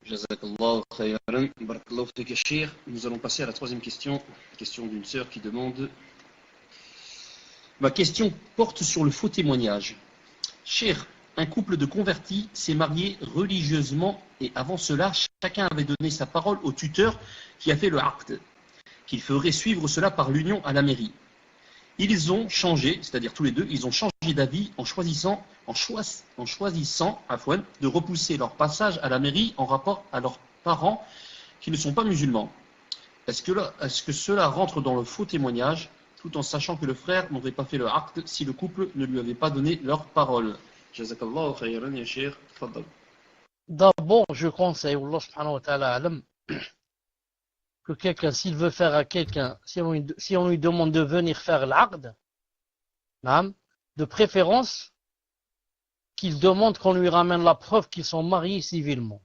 Jazakallahu khayran, barakallahu fik ya Cheikh. Nous allons passer à la troisième question, question d'une sœur qui demande. Ma question porte sur le faux témoignage. Cheikh, un couple de convertis s'est marié religieusement et avant cela, chacun avait donné sa parole au tuteur qui a fait le aqd, qu'il ferait suivre cela par l'union à la mairie. Ils ont changé, c'est-à-dire tous les deux, ils ont changé d'avis en choisissant de repousser leur passage à la mairie en rapport à leurs parents qui ne sont pas musulmans. Est-ce que cela rentre dans le faux témoignage, tout en sachant que le frère n'aurait pas fait le aqd si le couple ne lui avait pas donné leur parole? Jazakallahu khayran ya Cheikh. Tfaddal. D'abord, je conseille, Allah subhanahu wa ta'ala alam, que quelqu'un, s'il veut faire à quelqu'un, si on lui demande de venir faire l'aqd, de préférence, qu'il demande qu'on lui ramène la preuve qu'ils sont mariés civilement.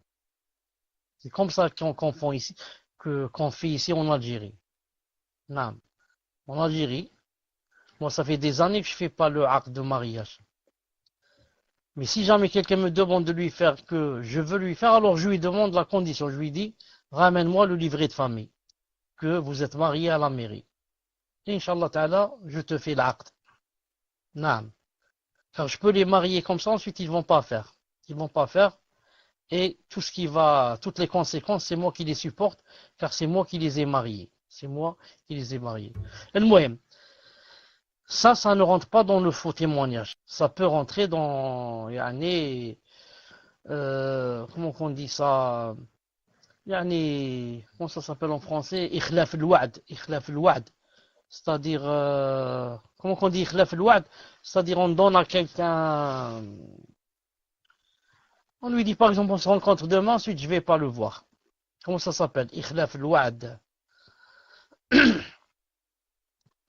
C'est comme ça qu'on fait ici en Algérie. En Algérie, moi ça fait des années que je fais pas le aqd de mariage. Mais si jamais quelqu'un me demande de lui faire que je veux lui faire, alors je lui demande la condition. Je lui dis, ramène-moi le livret de famille, que vous êtes marié à la mairie. Et Inch'Allah Ta'ala, je te fais l'aqd. Naam. Car je peux les marier comme ça, ensuite ils vont pas faire. Ils vont pas faire. Et toutes les conséquences, c'est moi qui les supporte, car c'est moi qui les ai mariés. C'est moi qui les ai mariés. Et le moyen. Ça ne rentre pas dans le faux témoignage. Ça peut rentrer dans, comment on dit ça, comment ça s'appelle en français, ikhlaf al-wa'd. C'est-à-dire, comment on dit ikhlaf al-wa'd? C'est-à-dire, on donne à quelqu'un, on lui dit par exemple, on se rencontre demain, ensuite je vais pas le voir. Comment ça s'appelle? Ikhlaf al-wa'd.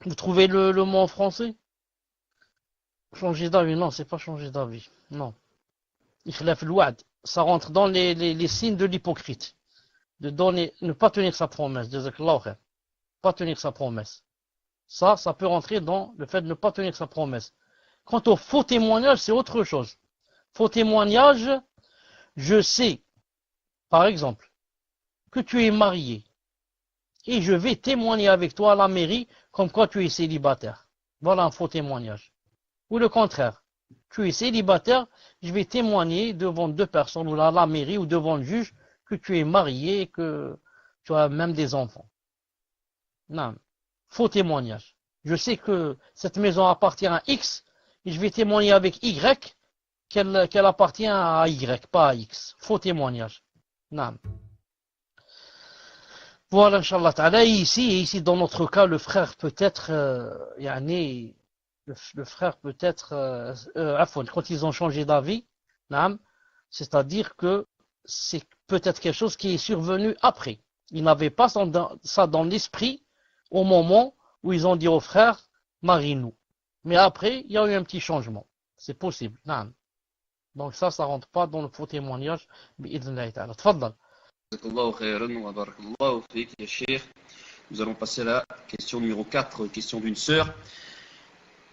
Vous trouvez le mot en français? Changer d'avis? Non, c'est pas changer d'avis. Non. Ikhlaf al-wa'd. Ça rentre dans les signes de l'hypocrite. Ne pas tenir sa promesse. Pas tenir sa promesse. Ça peut rentrer dans le fait de ne pas tenir sa promesse. Quant au faux témoignage, c'est autre chose. Faux témoignage, je sais, par exemple, que tu es marié. Et je vais témoigner avec toi à la mairie comme quoi tu es célibataire. Voilà un faux témoignage. Ou le contraire. Tu es célibataire, je vais témoigner devant deux personnes, ou à la mairie, ou devant le juge, que tu es marié et que tu as même des enfants. Non. Faux témoignage. Je sais que cette maison appartient à X, et je vais témoigner avec Y qu'elle appartient à Y, pas à X. Faux témoignage. Non. Voilà, Inch'Allah Ta'ala, ici, dans notre cas, le frère peut être, le frère peut être, quand ils ont changé d'avis, c'est-à-dire que c'est peut-être quelque chose qui est survenu après. Ils n'avaient pas ça dans l'esprit au moment où ils ont dit au frère, marie-nous. Mais après, il y a eu un petit changement. C'est possible. Donc ça rentre pas dans le faux témoignage. Bi'idhnillahi ta'ala. Tfaddal. Nous allons passer à la question numéro 4, question d'une sœur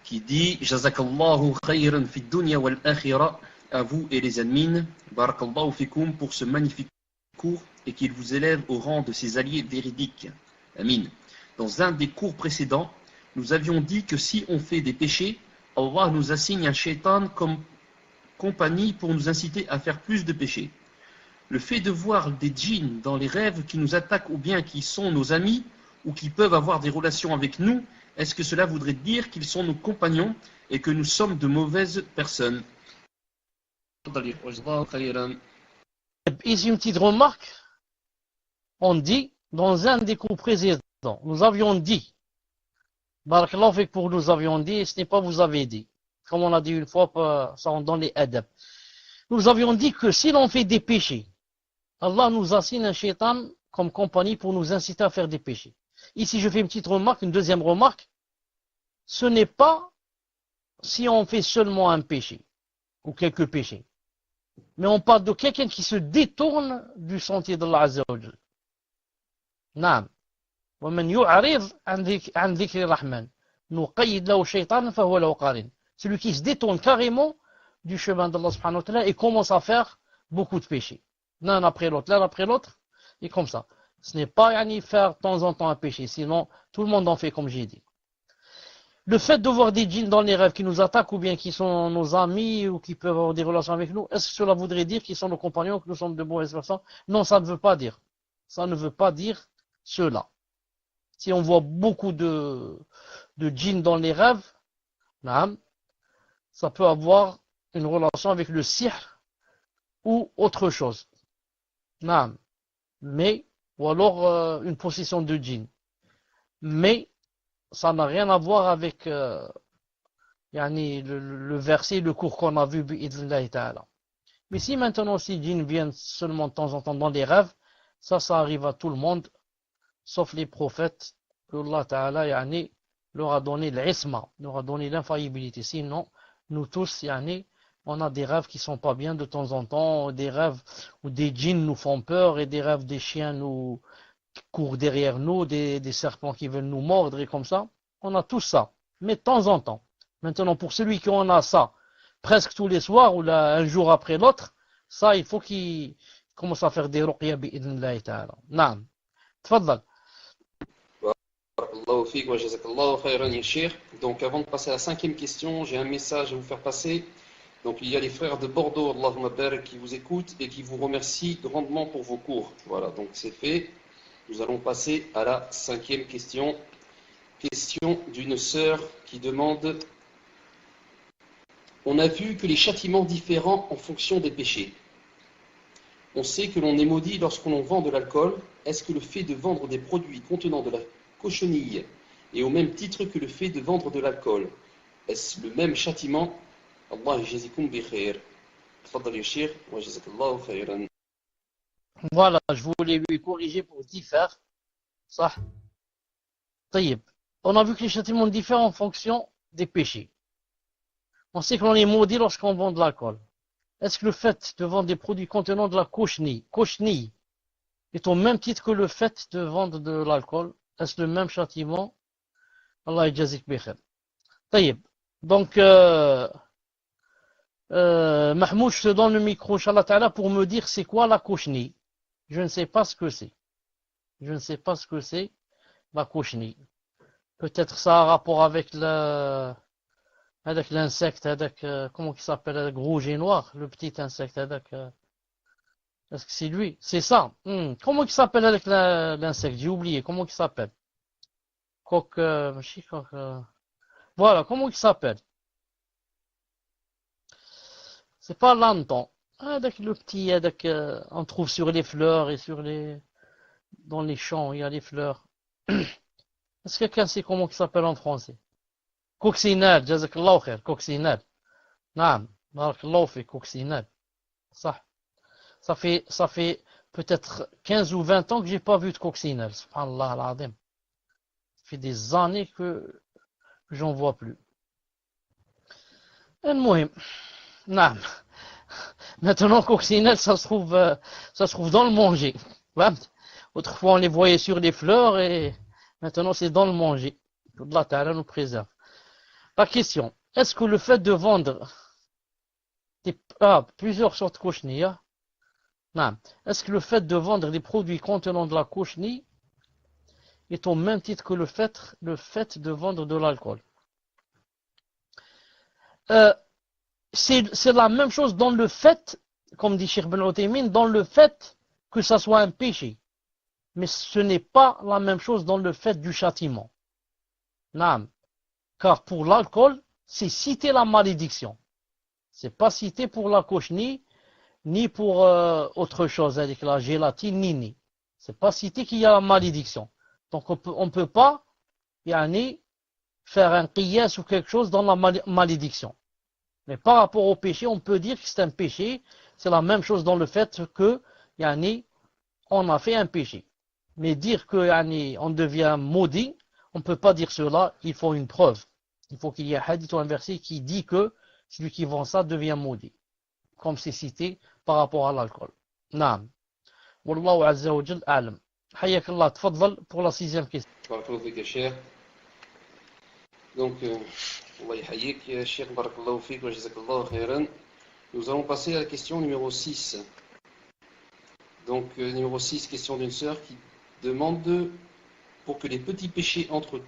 qui dit Jazakallahu khayran fid dunya wal akhirah, à vous et les admins, barakallahu fikum pour ce magnifique cours et qu'il vous élève au rang de ses alliés véridiques. Amin. Dans un des cours précédents, nous avions dit que si on fait des péchés, Allah nous assigne un shaitan comme compagnie pour nous inciter à faire plus de péchés. Le fait de voir des djinns dans les rêves qui nous attaquent ou bien qui sont nos amis ou qui peuvent avoir des relations avec nous, est-ce que cela voudrait dire qu'ils sont nos compagnons et que nous sommes de mauvaises personnes? Ici une petite remarque. On dit, dans un des cours précédents, nous avions dit, Barakallahu fik pour nous avions dit, ce n'est pas vous avez dit. Comme on a dit une fois, ça rentre dans les adab. Nous avions dit que si l'on fait des péchés, Allah nous assigne un shaitan comme compagnie pour nous inciter à faire des péchés. Ici, je fais une petite remarque, une deuxième remarque. Ce n'est pas si on fait seulement un péché, ou quelques péchés. Mais on parle de quelqu'un qui se détourne du sentier d'Allah Azza wa Jal. Naam. ومن يعرض عن ذكر الرحمن نقيد له شيطانا فهو له قرين. Celui qui se détourne carrément du chemin d'Allah subhanahu wa ta'ala et commence à faire beaucoup de péchés. L'un après l'autre, et comme ça. Ce n'est pas faire de temps en temps un péché, sinon tout le monde en fait comme j'ai dit. Le fait de voir des djinns dans les rêves qui nous attaquent ou bien qui sont nos amis ou qui peuvent avoir des relations avec nous, est-ce que cela voudrait dire qu'ils sont nos compagnons, que nous sommes de mauvaises personnes? Non, ça ne veut pas dire. Ça ne veut pas dire cela. Si on voit beaucoup de djinns dans les rêves, ça peut avoir une relation avec le sihr ou autre chose. Mais, ou alors une possession de djinn. Mais, ça n'a rien à voir avec le verset, le cours qu'on a vu, bi'idhnillahi ta'ala. Mais si maintenant ces djinns viennent seulement de temps en temps dans les rêves, ça arrive à tout le monde, sauf les prophètes, que Allah ta'ala leur a donné l'isma, leur a donné l'infaillibilité. Sinon, nous tous, on a des rêves qui sont pas bien de temps en temps, des rêves où des djinns nous font peur et des rêves des chiens nous courent derrière nous, des serpents qui veulent nous mordre et comme ça. On a tout ça, mais de temps en temps. Maintenant, pour celui qui en a ça, presque tous les soirs ou là, un jour après l'autre, ça, il faut qu'il commence à faire des ruqya bi'idhnillahi ta'ala. Naam. Tfaddal. Donc avant de passer à la cinquième question, j'ai un message à vous faire passer. Donc il y a les frères de Bordeaux, Allahumma barik, qui vous écoutent et qui vous remercient grandement pour vos cours. Voilà, donc c'est fait. Nous allons passer à la cinquième question. Question d'une sœur qui demande: on a vu que les châtiments différents en fonction des péchés. On sait que l'on est maudit lorsqu'on vend de l'alcool. Est-ce que le fait de vendre des produits contenant de la cochonille est au même titre que le fait de vendre de l'alcool? Est-ce le même châtiment? Allah yajazikum bi khair. Tfaddal ya Cheikh wa jazakallahu khairan. Voilà, je voulais lui corriger pour diffère. Ça. Taïb. On a vu que les châtiments diffèrent en fonction des péchés. On sait que l'on est maudit lorsqu'on vend de l'alcool. Est-ce que le fait de vendre des produits contenant de la cochonille est au même titre que le fait de vendre de l'alcool? Est-ce le même châtiment? Allah yajazik bi khair. Taïb. Donc, Mahmoud, je te donne le micro, Inch'Allah Ta'ala, pour me dire c'est quoi la cochonille. Je ne sais pas ce que c'est. Je ne sais pas ce que c'est, la cochonille. Peut-être ça a rapport avec l'insecte, comment il s'appelle, avec rouge et noir, le petit insecte, est-ce que c'est lui? C'est ça. Comment il s'appelle avec l'insecte? J'ai oublié, comment il s'appelle? Voilà, comment il s'appelle? C'est pas l'hanneton. Avec le petit, on trouve sur les fleurs et dans les champs, il y a les fleurs. Est-ce que quelqu'un sait comment il s'appelle en français? Coccinelle, jazakallahu khair, coccinelle. Naam, barakallahu fi coccinelle. Ça fait peut-être 15 ou 20 ans que j'ai pas vu de coccinelle. Subhanallah al-azim. Ça fait des années que j'en vois plus. المهم. Naam. Maintenant, coccinelle, ça se trouve dans le manger. Autrefois, on les voyait sur les fleurs et maintenant, c'est dans le manger. Allah Ta'ala nous préserve. La question, est-ce que le fait de vendre plusieurs sortes de cochenilles, Non. Est-ce que le fait de vendre des produits contenant de la koshni est au même titre que le fait de vendre de l'alcool? C'est la même chose dans le fait, comme dit Cheikh Ben Uthaymin, dans le fait que ça soit un péché. Mais ce n'est pas la même chose dans le fait du châtiment. Non. Car pour l'alcool, c'est citer la malédiction. C'est pas cité pour la koshni, ni pour autre chose, avec la gélatine, ni. C'est pas cité qu'il y a la malédiction. Donc on peut pas faire un qiyas ou quelque chose dans la malédiction. Mais par rapport au péché, on peut dire que c'est un péché. C'est la même chose dans le fait que on a fait un péché. Mais dire que on devient maudit, on ne peut pas dire cela, il faut une preuve. Il faut qu'il y ait un hadith ou un verset qui dit que celui qui vend ça devient maudit. Comme c'est cité par rapport à l'alcool. Naam. Wallahu azza wa jal a'lam. Hayyak Allah, tfadl pour la 6e question. Barakallahu fik, cher. Donc, Allah yahayik, Cheikh, barakallahu fik, wa jazakallahu khairan. Nous allons passer à la question numéro 6. Donc, numéro 6, question d'une sœur qui demande pour que les petits péchés entre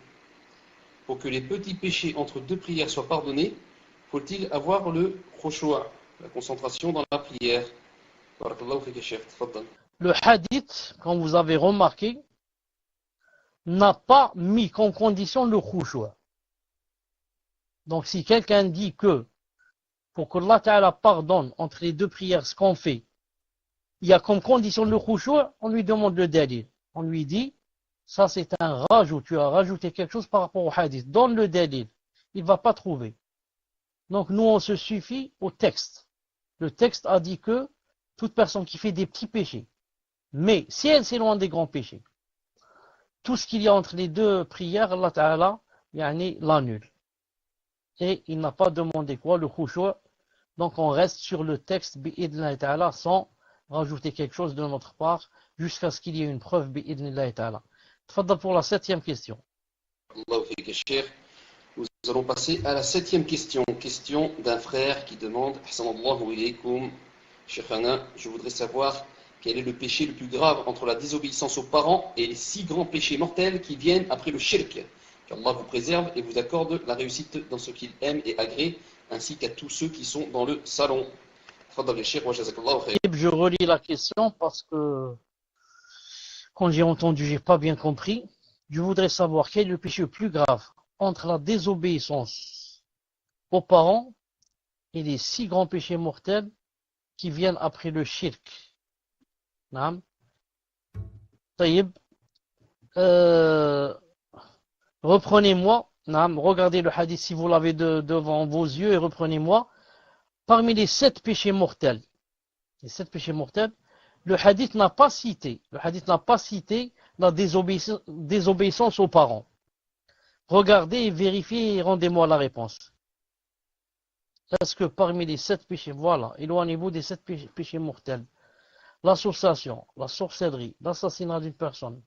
deux prières soient pardonnés, faut-il avoir le khushu', la concentration dans la prière? Barakallahu fik, Cheikh, tfaddal. Le hadith, comme vous avez remarqué, n'a pas mis comme condition le khushu'. Donc si quelqu'un dit que pour que Allah Ta'ala pardonne entre les deux prières ce qu'on fait, il y a comme condition le khushu', on lui demande le dalil. On lui dit, ça c'est un rajout, tu as rajouté quelque chose par rapport au hadith. Donne le dalil. Il ne va pas trouver. Donc nous on se suffit au texte. Le texte a dit que toute personne qui fait des petits péchés, mais si elle s'éloigne des grands péchés, tout ce qu'il y a entre les deux prières, Allah Ta'ala l'annule. Et il n'a pas demandé quoi, le khushu'. Donc on reste sur le texte bi'idnillahi ta'ala sans rajouter quelque chose de notre part jusqu'à ce qu'il y ait une preuve bi'idnillahi ta'ala. Tfaddal pour la 7e question. Allahu fik, Cheikh. Nous allons passer à la 7e question. Question d'un frère qui demande, Ahsanallahu ilaykum, Cheikhana, je voudrais savoir quel est le péché le plus grave entre la désobéissance aux parents et les 6 grands péchés mortels qui viennent après le shirk. Qu'Allah vous préserve et vous accorde la réussite dans ce qu'il aime et agrée, ainsi qu'à tous ceux qui sont dans le salon. Je relis la question parce que quand j'ai entendu, j'ai pas bien compris. Je voudrais savoir quel est le péché le plus grave entre la désobéissance aux parents et les 6 grands péchés mortels qui viennent après le shirk. Naam. Taïb. Reprenez-moi, regardez le hadith si vous l'avez devant vos yeux et reprenez-moi. Parmi les 7 péchés mortels, le hadith n'a pas cité la désobéissance aux parents. Regardez et vérifiez et rendez-moi la réponse. Est-ce que parmi les 7 péchés, voilà, éloignez-vous des 7 péchés mortels, l'association, la sorcellerie, l'assassinat d'une personne,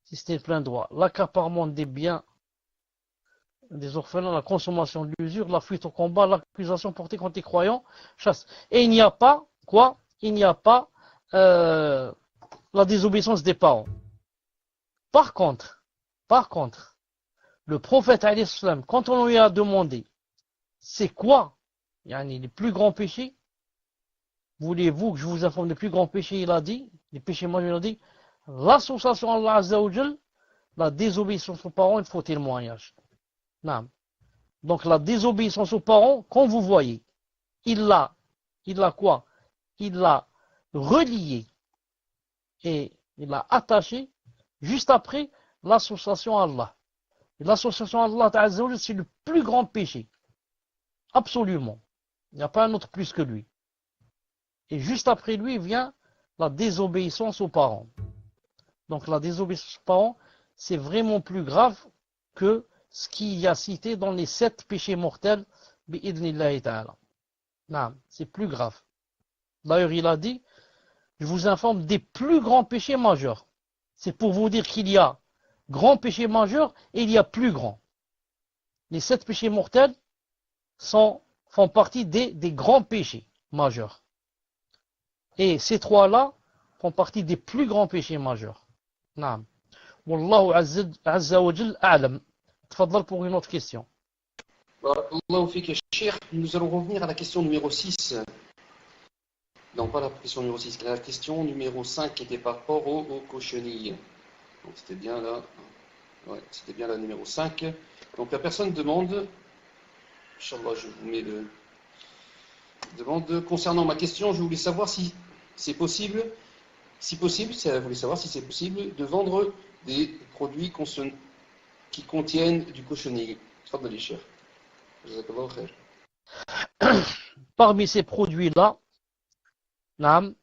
si c'était plein droit, l'accaparement des biens des orphelins, la consommation de l'usure, la fuite au combat, l'accusation portée contre les croyants, chasse. Et il n'y a pas, la désobéissance des parents. Par contre, le prophète, quand on lui a demandé, c'est quoi les plus grands péchés? Voulez-vous que je vous informe des plus grands péchés? Il a dit, les péchés majeurs, il a dit, l'association à Allah Azza wa Jal, la désobéissance aux parents, il faut témoignage. Non. Donc la désobéissance aux parents, quand vous voyez, il l'a quoi? Il l'a relié et il l'a attaché juste après l'association à Allah. Et l'association à Allah Azza wa Jal, c'est le plus grand péché. Absolument. Il n'y a pas un autre plus que lui. Et juste après lui vient la désobéissance aux parents. Donc la désobéissance aux parents, c'est vraiment plus grave que ce qu'il y a cité dans les 7 péchés mortels, bi'idnillahi ta'ala. Non, c'est plus grave. D'ailleurs, il a dit, je vous informe des plus grands péchés majeurs. C'est pour vous dire qu'il y a grands péchés majeurs et il y a plus grands. Les 7 péchés mortels font partie des grands péchés majeurs. Et ces trois-là font partie des plus grands péchés majeurs. Naam. Wallahu azza wa jal a'lam. Tfaddal pour une autre question. Barakallahu fik ya Cheikh. Nous allons revenir à la question numéro 6. Non, pas la question numéro 6, la question numéro 5 qui était par rapport aux cochenilles. Donc c'était bien là. Ouais, c'était bien la numéro 5. Donc la personne demande, Inch'Allah, je vous mets le... demande concernant ma question, je voulais savoir si c'est possible, elle voulait savoir si c'est possible de vendre des produits qui contiennent du cochonnier. Tfaddali Cheikh. Jazakallahu khair. Parmi ces produits-là, il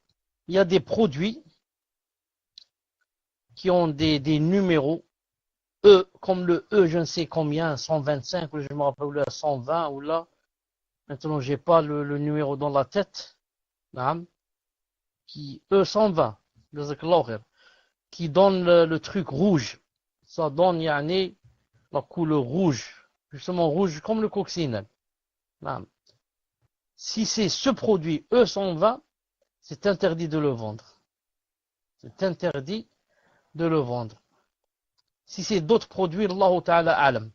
y a des produits qui ont des numéros E, comme le E, je ne sais combien, 125, ou je me rappelle, ou là, 120, ou là, maintenant j'ai pas le numéro dans la tête, qui E120, qui donne le truc rouge. Ça donne la couleur rouge, justement rouge comme le coccinelle. Si c'est ce produit E120, c'est interdit de le vendre. C'est interdit de le vendre. Si c'est d'autres produits, Allah Ta'ala alam.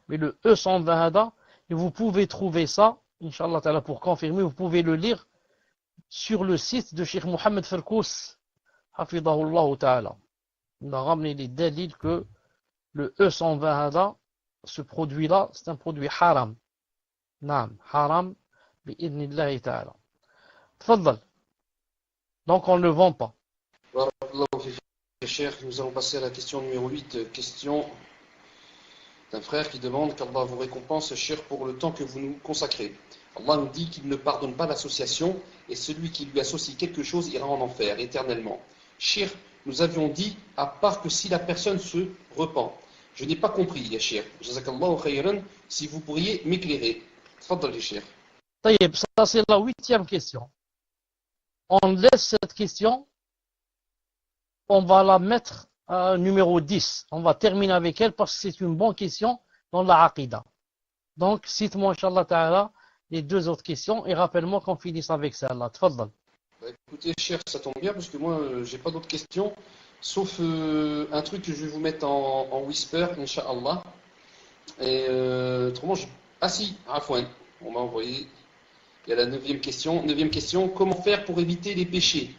Mais le E120, et vous pouvez trouver ça, Inch'Allah Ta'ala, pour confirmer, vous pouvez le lire sur le site de Cheikh Mohammed Farkous, Hafidahullah Ta'ala. On a ramené les dalils que le E120, ce produit-là, c'est un produit haram. Naam, haram, bi'idnillahi ta'ala. Tfaddal. Donc on ne le vend pas. Cheikh, nous allons passer à la question numéro 8. Question d'un frère qui demande qu'Allah vous récompense, Cheikh, pour le temps que vous nous consacrez. Allah nous dit qu'il ne pardonne pas l'association et celui qui lui associe quelque chose ira en enfer éternellement. Cheikh, nous avions dit, à part que si la personne se repent. Je n'ai pas compris, ya Cheikh. Jazakallahu khayran, si vous pourriez m'éclairer. Tfaddali Cheikh. Taïeb, ça c'est la 8e question. On laisse cette question, on va la mettre numéro 10. On va terminer avec elle parce que c'est une bonne question dans la Aqidah. Donc, cite-moi, Inch'Allah Ta'ala, les deux autres questions et rappelle-moi qu'on finisse avec celle-là. Tfaddal. Écoutez, cher, ça tombe bien parce que moi, j'ai pas d'autres questions, sauf un truc que je vais vous mettre en whisper, Inch'Allah. Et autrement, ah si, Afouane, on m'a envoyé. Il y a la 9e question. 9e question, comment faire pour éviter les péchés?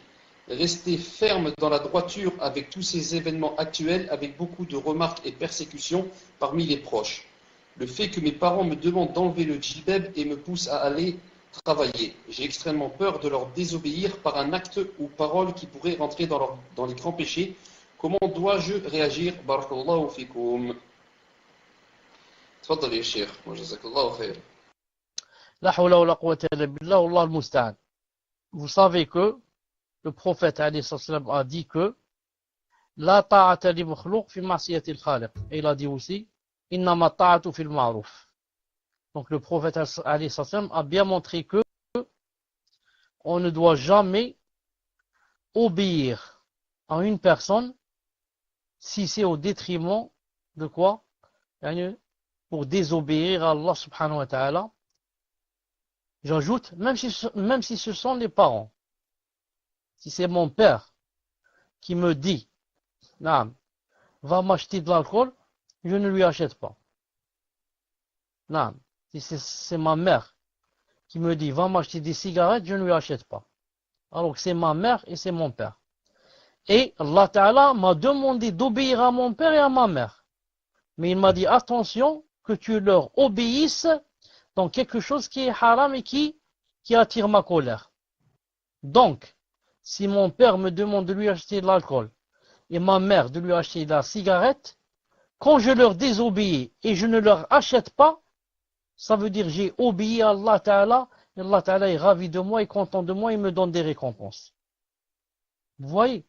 Rester ferme dans la droiture avec tous ces événements actuels, avec beaucoup de remarques et persécutions parmi les proches. Le fait que mes parents me demandent d'enlever le djibeb et me poussent à aller travailler. J'ai extrêmement peur de leur désobéir par un acte ou parole qui pourrait rentrer dans les grands péchés. Comment dois-je réagir? Barakallahu fikoum. Tfaddal ya Cheikh. Wa jazakallahu khair. La hawla wa la quwwata illa billah, wallah al-musta'an. Vous savez que le prophète a dit que la ta'ata li makhlouq fi ma'siyati al-khaliq. Et il a dit aussi innama ta'atu fil ma'ruf. Donc le prophète a bien montré que on ne doit jamais obéir à une personne si c'est au détriment de quoi? Pour désobéir à Allah subhanahu wa ta'ala. J'ajoute, même si ce sont les parents. Si c'est mon père qui me dit, va m'acheter de l'alcool, je ne lui achète pas. Si c'est ma mère qui me dit, va m'acheter des cigarettes, je ne lui achète pas. Alors que c'est ma mère et c'est mon père. Et Allah Ta'ala m'a demandé d'obéir à mon père et à ma mère. Mais il m'a dit, attention, que tu leur obéisses dans quelque chose qui est haram et qui attire ma colère. Donc, si mon père me demande de lui acheter de l'alcool et ma mère de lui acheter de la cigarette, quand je leur désobéis et je ne leur achète pas, ça veut dire j'ai obéi à Allah Ta'ala, et Allah Ta'ala est ravi de moi et content de moi et me donne des récompenses. Vous voyez?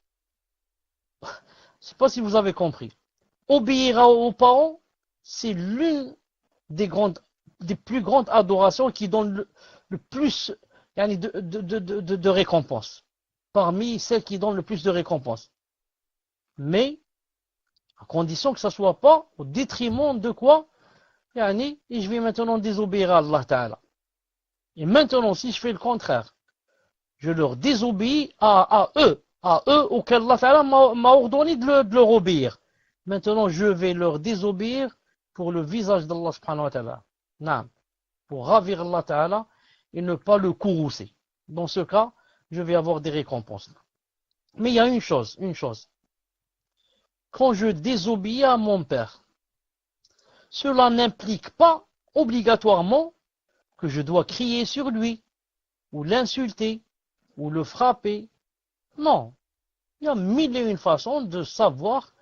Je ne sais pas si vous avez compris. Obéir aux parents, c'est l'une des plus grandes adorations qui donne le plus de récompenses. Parmi celles qui donnent le plus de récompenses. Mais, à condition que ça ne soit pas au détriment de quoi? Et je vais maintenant désobéir à Allah Ta'ala. Et maintenant, si je fais le contraire, Je leur désobéis à eux auxquels Allah Ta'ala m'a ordonné de leur obéir. Maintenant, je vais leur désobéir pour le visage d'Allah subhanahu wa ta'ala. Non. Pour ravir Allah Ta'ala et ne pas le courroucer. Dans ce cas, je vais avoir des récompenses. Mais il y a une chose. Quand je désobéis à mon père, cela n'implique pas obligatoirement que je dois crier sur lui, ou l'insulter, ou le frapper. Non. Il y a mille et une façons de savoir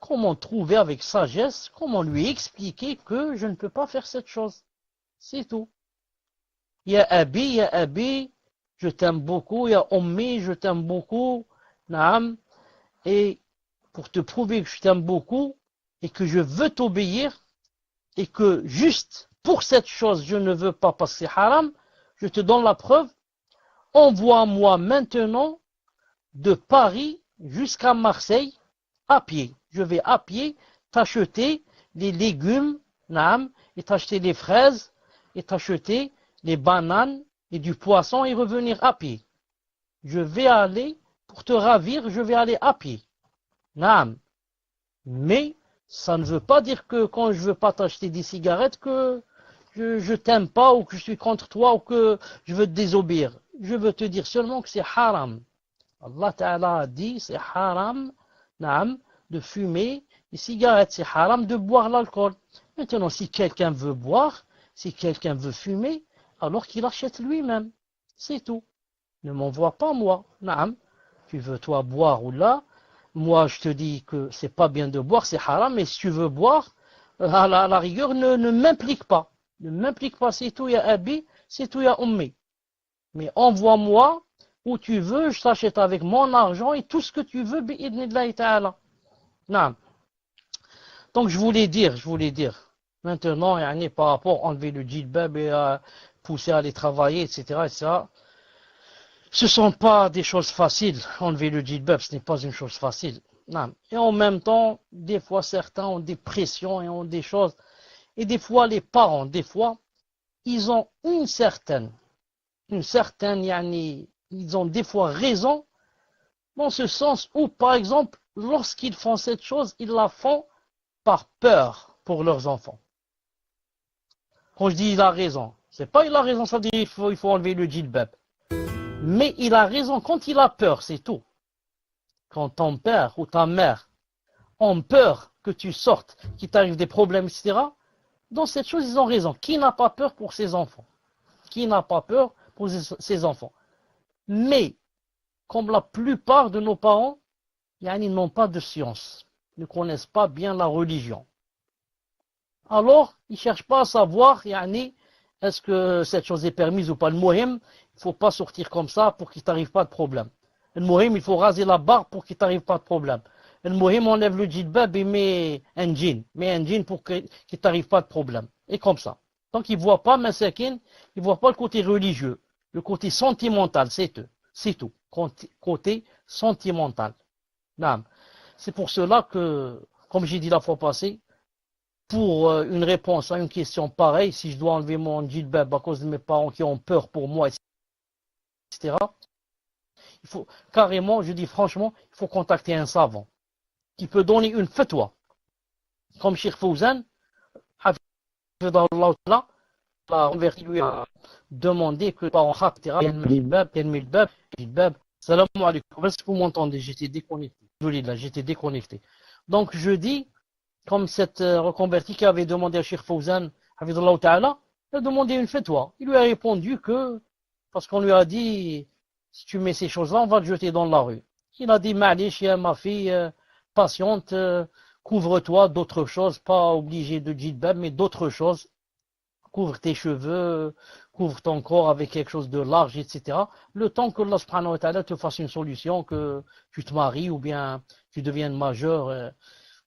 comment trouver avec sagesse, comment lui expliquer que je ne peux pas faire cette chose. C'est tout. Il y a Abi, je t'aime beaucoup. Il y a Ummi, je t'aime beaucoup. Naam. Et pour te prouver que je t'aime beaucoup et que je veux t'obéir et que juste pour cette chose je ne veux pas passer haram, je te donne la preuve. Envoie-moi maintenant de Paris jusqu'à Marseille à pied. Je vais à pied t'acheter les légumes, naam, et t'acheter les fraises, et t'acheter les bananes et du poisson et revenir à pied. Je vais aller, pour te ravir, je vais aller à pied. Naam. Mais ça ne veut pas dire que quand je veux pas t'acheter des cigarettes que je t'aime pas ou que je suis contre toi ou que je veux te désobéir. Je veux te dire seulement que c'est haram. Allah Ta'ala a dit c'est haram, naam, de fumer les cigarettes, c'est haram de boire l'alcool. Maintenant, si quelqu'un veut boire, si quelqu'un veut fumer, alors qu'il achète lui-même. C'est tout. Ne m'envoie pas moi. Naam. Tu veux toi boire ou là, moi je te dis que c'est pas bien de boire, c'est haram, mais si tu veux boire, à la rigueur, ne m'implique pas. Ne m'implique pas, c'est tout, il y a Abi, c'est tout, il y a Ummi. Mais envoie-moi où tu veux, je t'achète avec mon argent et tout ce que tu veux, bi'idnillahi ta'ala. Non. Donc je voulais dire, maintenant, par rapport à enlever le djilbab et pousser à aller travailler, etc., ce ne sont pas des choses faciles. Enlever le djilbab, ce n'est pas une chose facile. Non. Et en même temps, des fois, certains ont des pressions et ont des choses. Et des fois, les parents, ils ont une certaine, ils ont des fois raison, dans ce sens où, par exemple, lorsqu'ils font cette chose, ils la font par peur pour leurs enfants. Quand je dis il a raison, c'est pas il a raison, ça veut dire il faut enlever le djilbab. Mais il a raison quand il a peur, c'est tout. Quand ton père ou ta mère ont peur que tu sortes, qu'il t'arrive des problèmes, etc., dans cette chose, ils ont raison. Qui n'a pas peur pour ses enfants? Qui n'a pas peur pour ses enfants? Mais, comme la plupart de nos parents, ils n'ont pas de science, ne connaissent pas bien la religion. Alors, ils ne cherchent pas à savoir, est-ce que cette chose est permise ou pas. Le muhim, il ne faut pas sortir comme ça pour qu'il ne t'arrive pas de problème. Le muhim, il faut raser la barbe pour qu'il ne t'arrive pas de problème. Le muhim, enlève le djilbab et met un jean pour qu'il ne t'arrive pas de problème. Et comme ça. Donc, ils ne voient pas, masakin, ils ne voient pas le côté religieux, le côté sentimental, c'est tout. Côté sentimental. C'est pour cela que, comme j'ai dit la fois passée, pour une réponse à une question pareille, si je dois enlever mon djilbab à cause de mes parents qui ont peur pour moi, etc., il faut carrément, je dis franchement, il faut contacter un savant qui peut donner une fatwa. Comme Cheikh Fawzan, la converti lui a demandé que les parents djilbab. Salam alaikum. Est-ce que vous m'entendez? J'étais déconnecté. Donc je dis, comme cette reconvertie qui avait demandé à Cheikh Fawzan, il a demandé une fatwa. Il lui a répondu que, parce qu'on lui a dit, si tu mets ces choses-là, on va te jeter dans la rue. Il a dit, Ma'lish, ma fille, patiente, couvre-toi d'autres choses, pas obligé de djilbab, mais d'autres choses. Couvre tes cheveux, couvre ton corps avec quelque chose de large, etc. Le temps que Allah subhanahu wa ta'ala te fasse une solution, que tu te maries, ou bien tu deviennes majeur,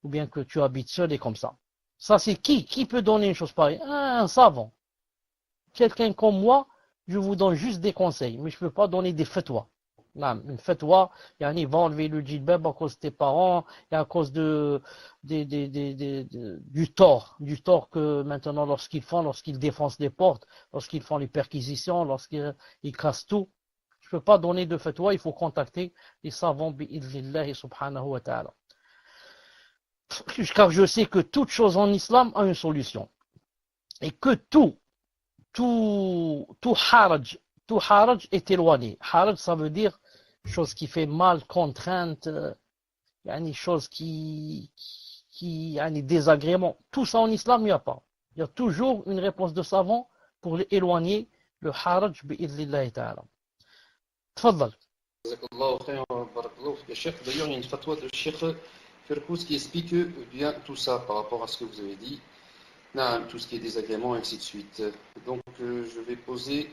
ou bien que tu habites seul et comme ça. Ça, c'est qui peut donner une chose pareille? Un savant. Quelqu'un comme moi, je vous donne juste des conseils, mais je ne peux pas donner des fatwas. Une fatwa, il va enlever le djilbab à cause de tes parents, et à cause du tort que maintenant lorsqu'ils défoncent les portes, lorsqu'ils font les perquisitions, lorsqu'ils cassent tout, Je ne peux pas donner de fatwa, il faut contacter les savants bi'idhnillahi subhanahu wa ta'ala. Car je sais que toute chose en islam a une solution. Et que tout haraj est éloigné. Haraj, ça veut dire chose qui fait mal, contrainte, chose qui désagrément. Tout ça en islam, il n'y a pas. Il y a toujours une réponse de savant pour éloigner le haraj bi'idhnillahi ta'ala. Tfaddal. D'ailleurs, il y a une fatwa de Cheikh Ferkouz qui explique bien tout ça par rapport à ce que vous avez dit. Tout ce qui est désagrément, et ainsi de suite. Donc, je vais poser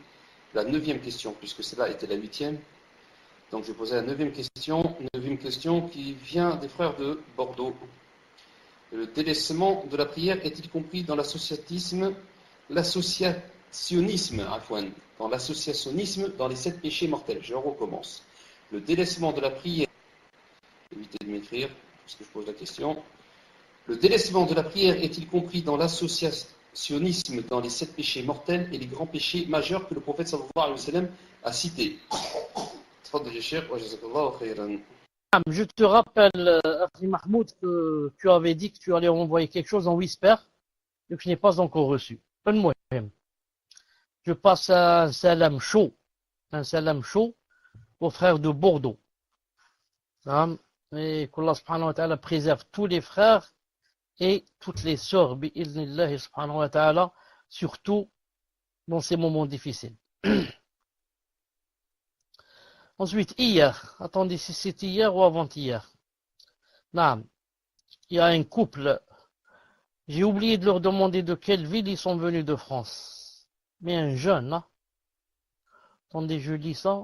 la 9e question, puisque celle-là était la 8e. Donc, je vais poser la 9e question qui vient des frères de Bordeaux. Le délaissement de la prière est-il compris dans l'associationnisme, dans les 7 péchés mortels? Je recommence. Le délaissement de la prière, évitez de m'écrire, parce que je pose la question. Le délaissement de la prière est-il compris dans l'associationnisme dans les 7 péchés mortels et les grands péchés majeurs que le prophète sallallahu alayhi wa sallam a cités? Je te rappelle, Akhi Mahmoud, que tu avais dit que tu allais envoyer quelque chose en whisper et que je n'ai pas encore reçu. Je passe un salam chaud aux frères de Bordeaux. Et qu'Allah subhanahu wa ta'ala préserve tous les frères et toutes les sœurs, bi'idhnillahi subhanahu wa ta'ala, surtout dans ces moments difficiles. Ensuite, hier, attendez si c'est hier ou avant-hier. Il y a un couple, j'ai oublié de leur demander de quelle ville ils sont venus de France. Mais un jeune, attendez, je lis ça.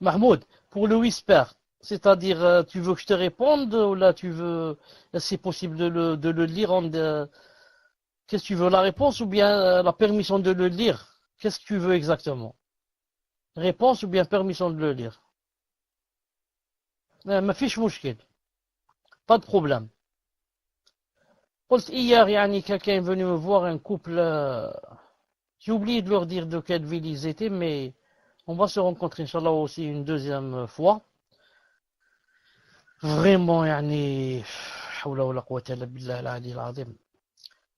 Mahmoud, pour le whisper, c'est-à-dire, tu veux que je te réponde ou là tu veux, c'est possible de le lire qu'est-ce que tu veux, la réponse ou bien la permission de le lire? Qu'est-ce que tu veux exactement? Réponse ou bien permission de le lire? Ma fiche mouchkil. Pas de problème. Hier, quelqu'un est venu me voir, un couple, j'ai oublié de leur dire de quelle ville ils étaient, mais on va se rencontrer, Inch'Allah, aussi une deuxième fois. Vraiment,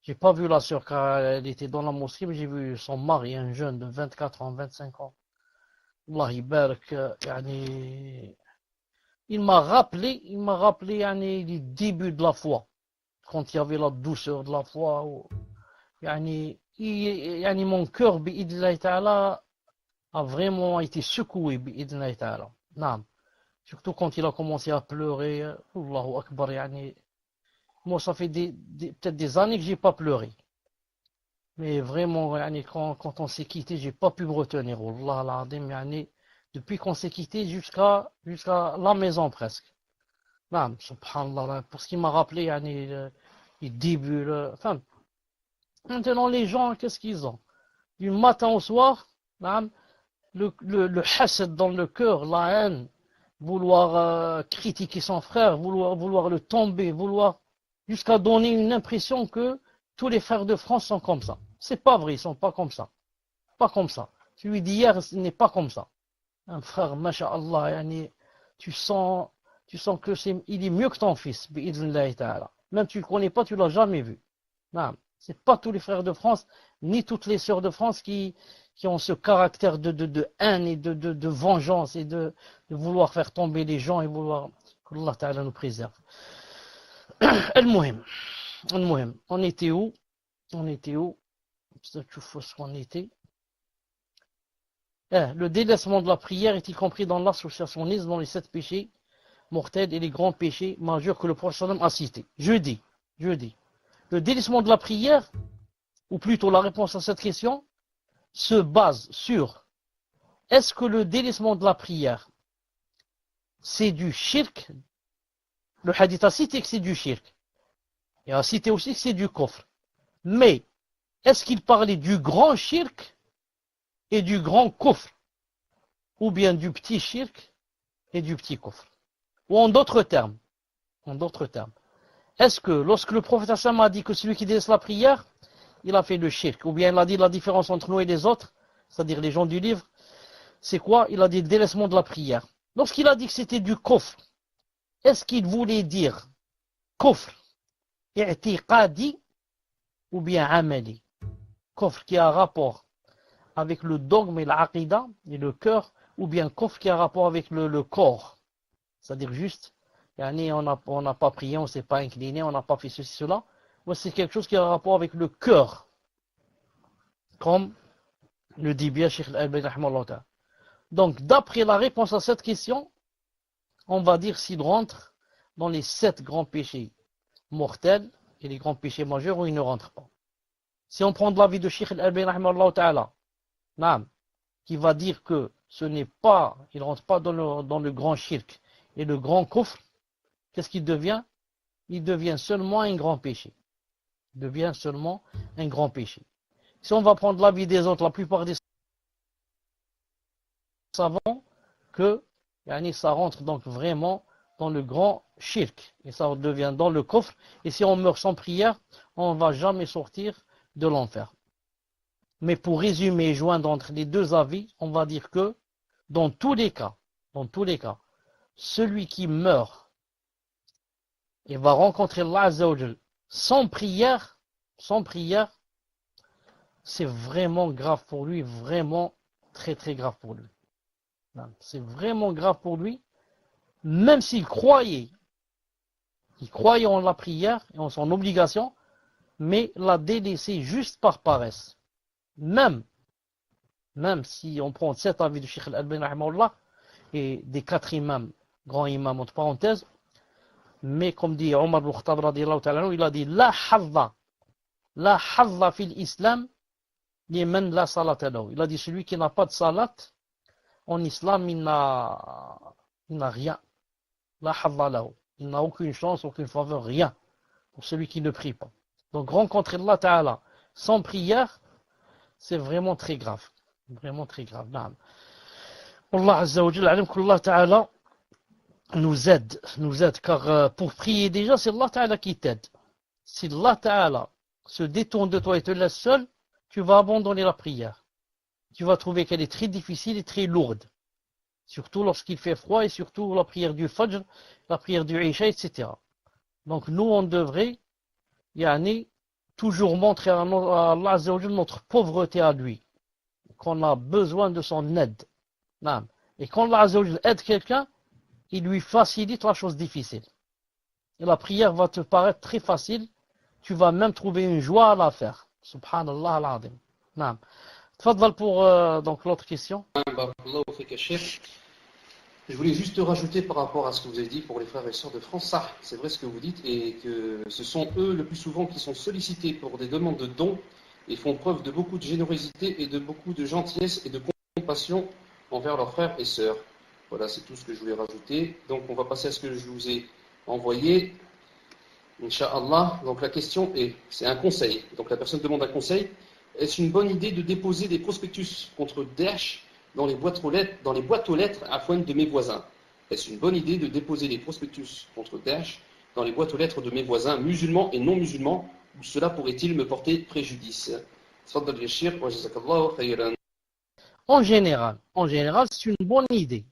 j'ai pas vu la sœur car elle était dans la mosquée, mais j'ai vu son mari, un jeune de 24 ans, 25 ans. Allah barak, il m'a rappelé, les débuts de la foi. Quand il y avait la douceur de la foi. Mon cœur, bi'idhnillahi ta'ala, a vraiment été secoué, bi'idhnillahi ta'ala. Surtout quand il a commencé à pleurer. Allahu Akbar, moi, ça fait peut-être des années que j'ai pas pleuré. Mais vraiment, quand on s'est quitté, j'ai pas pu me retenir. Wallah al-Azim, depuis qu'on s'est quitté jusqu'à la maison presque. Subhanallah, pour ce qui m'a rappelé, les débuts. Maintenant, les gens, qu'est-ce qu'ils ont? Du matin au soir, le hasad dans le cœur, la haine, vouloir critiquer son frère, vouloir le tomber, jusqu'à donner une impression que tous les frères de France sont comme ça. C'est pas vrai, ils sont pas comme ça. Pas comme ça. Celui d'hier, ce n'est pas comme ça. Un frère, masha'Allah, tu sens que il est mieux que ton fils, bi'idhnillahi ta'ala. Même tu le connais pas, tu l'as jamais vu. C'est pas tous les frères de France, ni toutes les sœurs de France qui ont ce caractère de haine et de vengeance et de vouloir faire tomber les gens et vouloir que Allah ta'ala nous préserve. Al-Muhim. On était où? Peut-être que faut ce qu'on était. Le délaissement de la prière est-il compris dans l'associationnisme, dans les 7 péchés mortels et les grands péchés majeurs que le prophète a cités? Je dis. Le délaissement de la prière, ou plutôt la réponse à cette question, se base sur est-ce que le délaissement de la prière, c'est du shirk? Le hadith a cité que c'est du shirk. Et a cité aussi que c'est du kufr. Mais, est-ce qu'il parlait du grand shirk et du grand kufr? Ou bien du petit shirk et du petit kufr? Ou en d'autres termes, est-ce que lorsque le prophète a dit que celui qui délaisse la prière, il a fait le shirk. Ou bien il a dit la différence entre nous et les autres, c'est-à-dire les gens du livre, c'est quoi? Il a dit le délaissement de la prière. Lorsqu'il a dit que c'était du kufr, est-ce qu'il voulait dire kufr i'tiqadi ou bien amali? Kufr qui a rapport avec le dogme et l'aqida et le cœur, ou bien kufr qui a rapport avec le corps. C'est-à-dire juste, on n'a pas prié, on ne s'est pas incliné, on n'a pas fait ceci, cela. Ou c'est quelque chose qui a rapport avec le cœur. Comme le dit bien Cheikh Al-Albani rahimahullah ta'ala. Donc, d'après la réponse à cette question, on va dire s'il rentre dans les 7 grands péchés mortels et les grands péchés majeurs ou il ne rentre pas. Si on prend de l'avis de Cheikh Al-Albani rahimahullah ta'ala, qui va dire que ce n'est pas, il ne rentre pas dans le grand shirk et le grand kufr, qu'est-ce qu'il devient? Il devient seulement un grand péché. Il devient seulement un grand péché. Si on va prendre l'avis des autres, la plupart des savants, que ça rentre donc vraiment dans le grand shirk et ça devient dans le kufr. Et si on meurt sans prière, on ne va jamais sortir de l'enfer. Mais pour résumer et joindre entre les deux avis, on va dire que dans tous les cas, celui qui meurt et va rencontrer Allah Azza wa Jal sans prière, c'est vraiment grave pour lui, vraiment très très grave pour lui. C'est vraiment grave pour lui, même s'il croyait, en la prière et en son obligation, mais l'a délaissé juste par paresse. Même si on prend cet avis de Cheikh Al-Albani rahimahullah et des 4 imams, grands imams entre parenthèses, mais comme dit Omar ibn Khattab radiyallahu ta'ala, il a dit la hadha fil islam liman la salata lahu. Il a dit celui qui n'a pas de salat en islam, il n'a rien. La hadha lahu. Il n'a aucune chance, aucune faveur, rien pour celui qui ne prie pas. Donc rencontrer Allah ta'ala sans prière, c'est vraiment très grave. Vraiment très grave. Allah Azza wa Jalla alim qu'Allah Ta'ala nous aide, car pour prier déjà, c'est Allah Ta'ala qui t'aide. Si Allah Ta'ala se détourne de toi et te laisse seul, tu vas abandonner la prière. Tu vas trouver qu'elle est très difficile et très lourde. Surtout lorsqu'il fait froid et surtout la prière du Fajr, la prière du Isha, etc. Donc nous, on devrait, toujours montrer à Allah Azza wa Jalla notre pauvreté à lui. Qu'on a besoin de son aide. Et quand Allah Azza wa Jalla aide quelqu'un, il lui facilite la chose difficile. Et la prière va te paraître très facile. Tu vas même trouver une joie à la faire. Subhanallah al-Azim. Tfadal pour donc l'autre question. Je voulais juste rajouter par rapport à ce que vous avez dit pour les frères et sœurs de France. Ça, c'est vrai ce que vous dites, et que ce sont eux le plus souvent qui sont sollicités pour des demandes de dons et font preuve de beaucoup de générosité et de beaucoup de gentillesse et de compassion envers leurs frères et sœurs. Voilà, c'est tout ce que je voulais rajouter. Donc on va passer à ce que je vous ai envoyé. Inch'Allah. Donc la question c'est un conseil. Donc la personne demande un conseil. Est-ce une bonne idée de déposer des prospectus contre Daesh dans les boîtes aux lettres afin de mes voisins? Est-ce une bonne idée de déposer des prospectus contre Daesh dans les boîtes aux lettres de mes voisins musulmans et non musulmans, ou cela pourrait-il me porter préjudice? En général, c'est une bonne idée.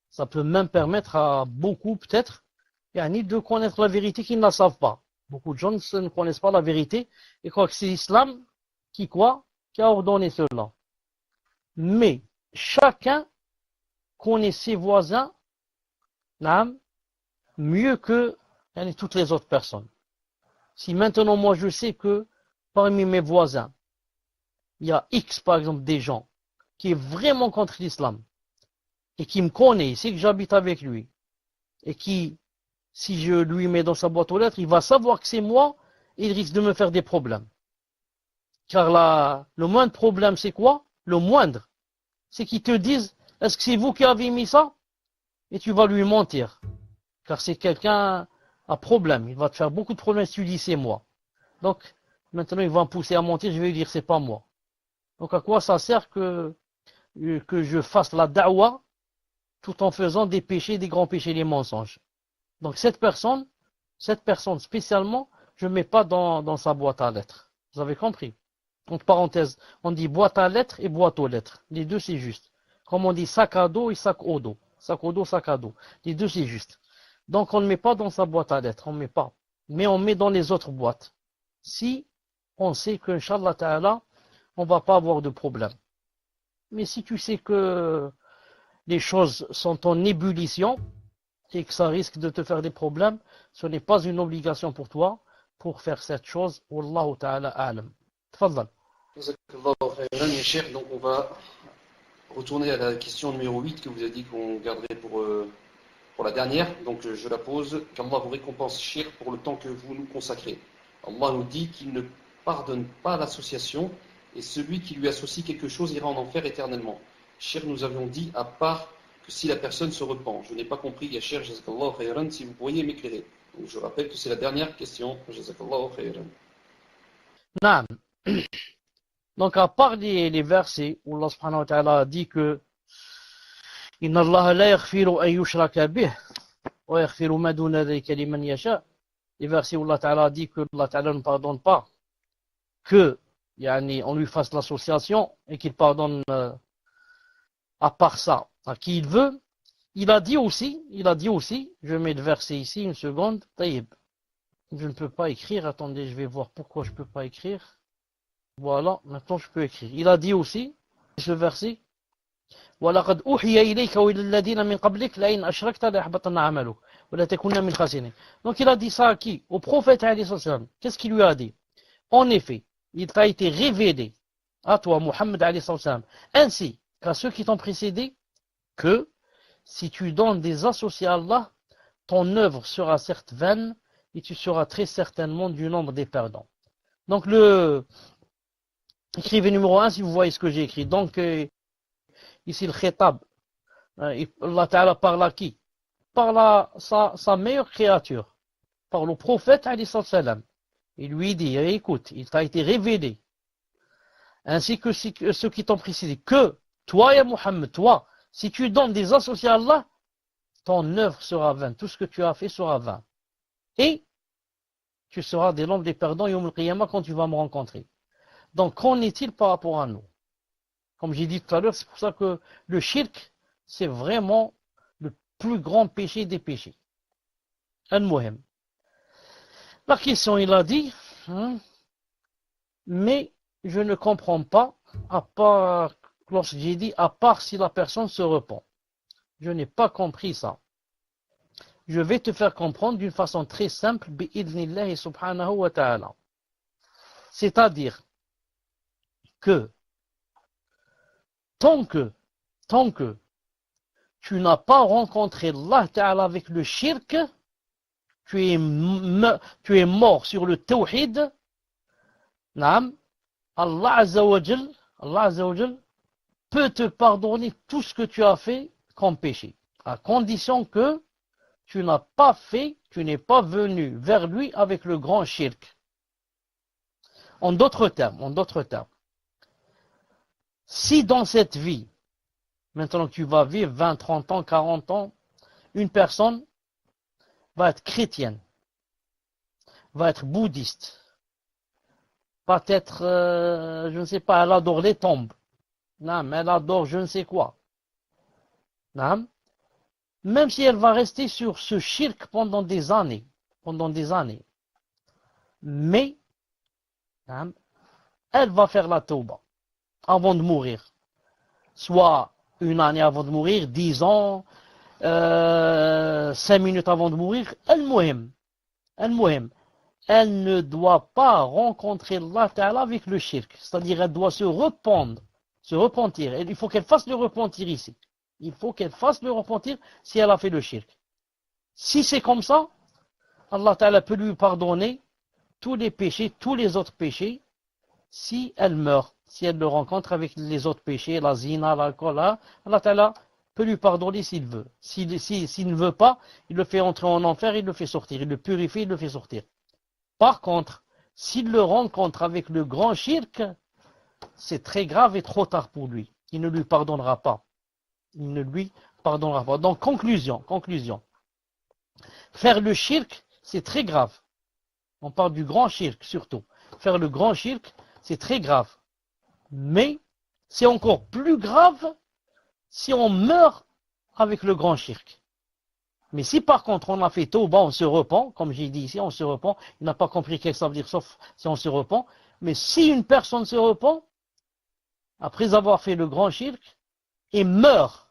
Ça peut même permettre à beaucoup, peut-être, de connaître la vérité qu'ils ne la savent pas. Beaucoup de gens ne connaissent pas la vérité et croient que c'est l'islam qui a ordonné cela. Mais chacun connaît ses voisins mieux que toutes les autres personnes. Si maintenant moi je sais que parmi mes voisins, il y a X par exemple des gens qui est vraiment contre l'islam et qui me connaît, il sait que j'habite avec lui et qui, si je lui mets dans sa boîte aux lettres, il va savoir que c'est moi et il risque de me faire des problèmes. Car le moindre problème c'est quoi? Le moindre, c'est qu'ils te disent est-ce que c'est vous qui avez mis ça? Et tu vas lui mentir. Car c'est quelqu'un à problème. Il va te faire beaucoup de problèmes si tu dis c'est moi. Donc, maintenant il va me pousser à mentir, je vais lui dire c'est pas moi. Donc à quoi ça sert que je fasse la da'wa tout en faisant des péchés, des grands péchés, les mensonges? Donc cette personne spécialement, je ne mets pas dans sa boîte à lettres. Vous avez compris? Entre parenthèses, on dit boîte à lettres et boîte aux lettres. Les deux, c'est juste. Comme on dit sac à dos et sac au dos. Sac au dos, sac à dos. Les deux, c'est juste. Donc, on ne met pas dans sa boîte à lettres. On ne met pas. Mais on met dans les autres boîtes. Si on sait qu'Inch'Allah Ta'ala, on ne va pas avoir de problème. Mais si tu sais que les choses sont en ébullition et que ça risque de te faire des problèmes, ce n'est pas une obligation pour toi pour faire cette chose. Wallahu ta'ala a'lam. Tfadal. Donc on va retourner à la question numéro 8 que vous avez dit qu'on garderait pour la dernière. Donc je la pose. Qu'Allah vous récompense, Cheikh, pour le temps que vous nous consacrez. Allah nous dit qu'il ne pardonne pas l'association et celui qui lui associe quelque chose ira en enfer éternellement. Cheikh, nous avions dit à part que si la personne se repent. Je n'ai pas compris, ya Cheikh, jazakallahu khayran, si vous pourriez m'éclairer. Donc je rappelle que c'est la dernière question. Jazakallahu khayran. Naam. Donc à part les versets où Allah subhanahu wa ta'ala a dit que Inna Allah la yaghfiru an yushraka bih wa yaghfiru ma duna dhalika liman yasha. Les versets où Allah ta'ala a dit que Allah ta'ala ne pardonne pas que on lui fasse l'association et qu'il pardonne à part ça à qui il veut. Il a dit aussi, je mets le verset ici, une seconde, taïb. Je ne peux pas écrire, attendez, je vais voir pourquoi je ne peux pas écrire. Voilà, maintenant je peux écrire. Il a dit aussi, ce verset, وَلَقَدْ أُوحِيَ إِلَيْكَ وَإِلَى الَّذِينَ مِنْ قَبْلِكَ لَئِنْ أَشْرَكْتَ لَيَحْبَطَنَّ عَمَلُكَ وَلَا تَكُونَنَّ مِنَ الْخَاسِرِينَ. Donc il a dit ça à qui? Au prophète alayhi salam. Qu'est-ce qu'il lui a dit? En effet, il t'a été révélé à toi, Muhammad alayhi salam, ainsi qu'à ceux qui t'ont précédé, que si tu donnes des associés à Allah, ton œuvre sera certes vaine et tu seras très certainement du nombre des perdants. Donc écrivez numéro 1 si vous voyez ce que j'ai écrit. Donc ici le khitab, Allah Ta'ala parle à qui? Parle à sa meilleure créature, parle au prophète alayhi salam. Il lui dit, écoute, il t'a été révélé, ainsi que ceux qui t'ont précédé, que toi, ya Muhammad, toi, si tu donnes des associés à Allah, ton œuvre sera vaine, tout ce que tu as fait sera vain. Et tu seras des nombres des perdants Yawm al-Qiyamah quand tu vas me rencontrer. Donc, qu'en est-il par rapport à nous? Comme j'ai dit tout à l'heure, c'est pour ça que le shirk, c'est vraiment le plus grand péché des péchés. Al-Muhim. La question, il a dit, mais je ne comprends pas, à part, lorsque j'ai dit, à part si la personne se repent. Je n'ai pas compris ça. Je vais te faire comprendre d'une façon très simple, bi'idhnillahi subhanahu wa ta'ala. C'est-à-dire que, tant que tu n'as pas rencontré Allah ta'ala avec le shirk, tu es mort sur le tawhid, Allah Azza wa Jal peut te pardonner tout ce que tu as fait comme péché, à condition que tu n'as pas fait, tu n'es pas venu vers lui avec le grand shirk. En d'autres termes, si dans cette vie, maintenant que tu vas vivre 20, 30 ans, 40 ans, une personne va être chrétienne, va être bouddhiste, va être, je ne sais pas, elle adore les tombes, non, elle adore je ne sais quoi, non, même si elle va rester sur ce shirk pendant des années, mais non, elle va faire la tauba avant de mourir, soit une année avant de mourir, 10 ans, 5 minutes avant de mourir, al-muhim, elle ne doit pas rencontrer Allah Ta'ala avec le shirk, c'est-à-dire elle doit se repentir, il faut qu'elle fasse le repentir ici, il faut qu'elle fasse le repentir si elle a fait le shirk. Si c'est comme ça, Allah Ta'ala peut lui pardonner tous les péchés, tous les autres péchés, si elle meurt, si elle le rencontre avec les autres péchés, la zina, l'alcool, Allah Ta'ala peut lui pardonner s'il veut. S'il ne veut pas, il le fait entrer en enfer, il le fait sortir, il le purifie, il le fait sortir. Par contre, s'il le rencontre avec le grand shirk, c'est très grave et trop tard pour lui. Il ne lui pardonnera pas. Donc, conclusion. Faire le shirk, c'est très grave. On parle du grand shirk surtout. faire le grand shirk, c'est très grave. Mais c'est encore plus grave si on meurt avec le grand shirk. Mais si par contre on a fait tauba, on se repent, comme j'ai dit ici, on se repent, il n'a pas compris qu'est-ce que ça veut dire sauf si on se repent, mais si une personne se repent, après avoir fait le grand shirk, et meurt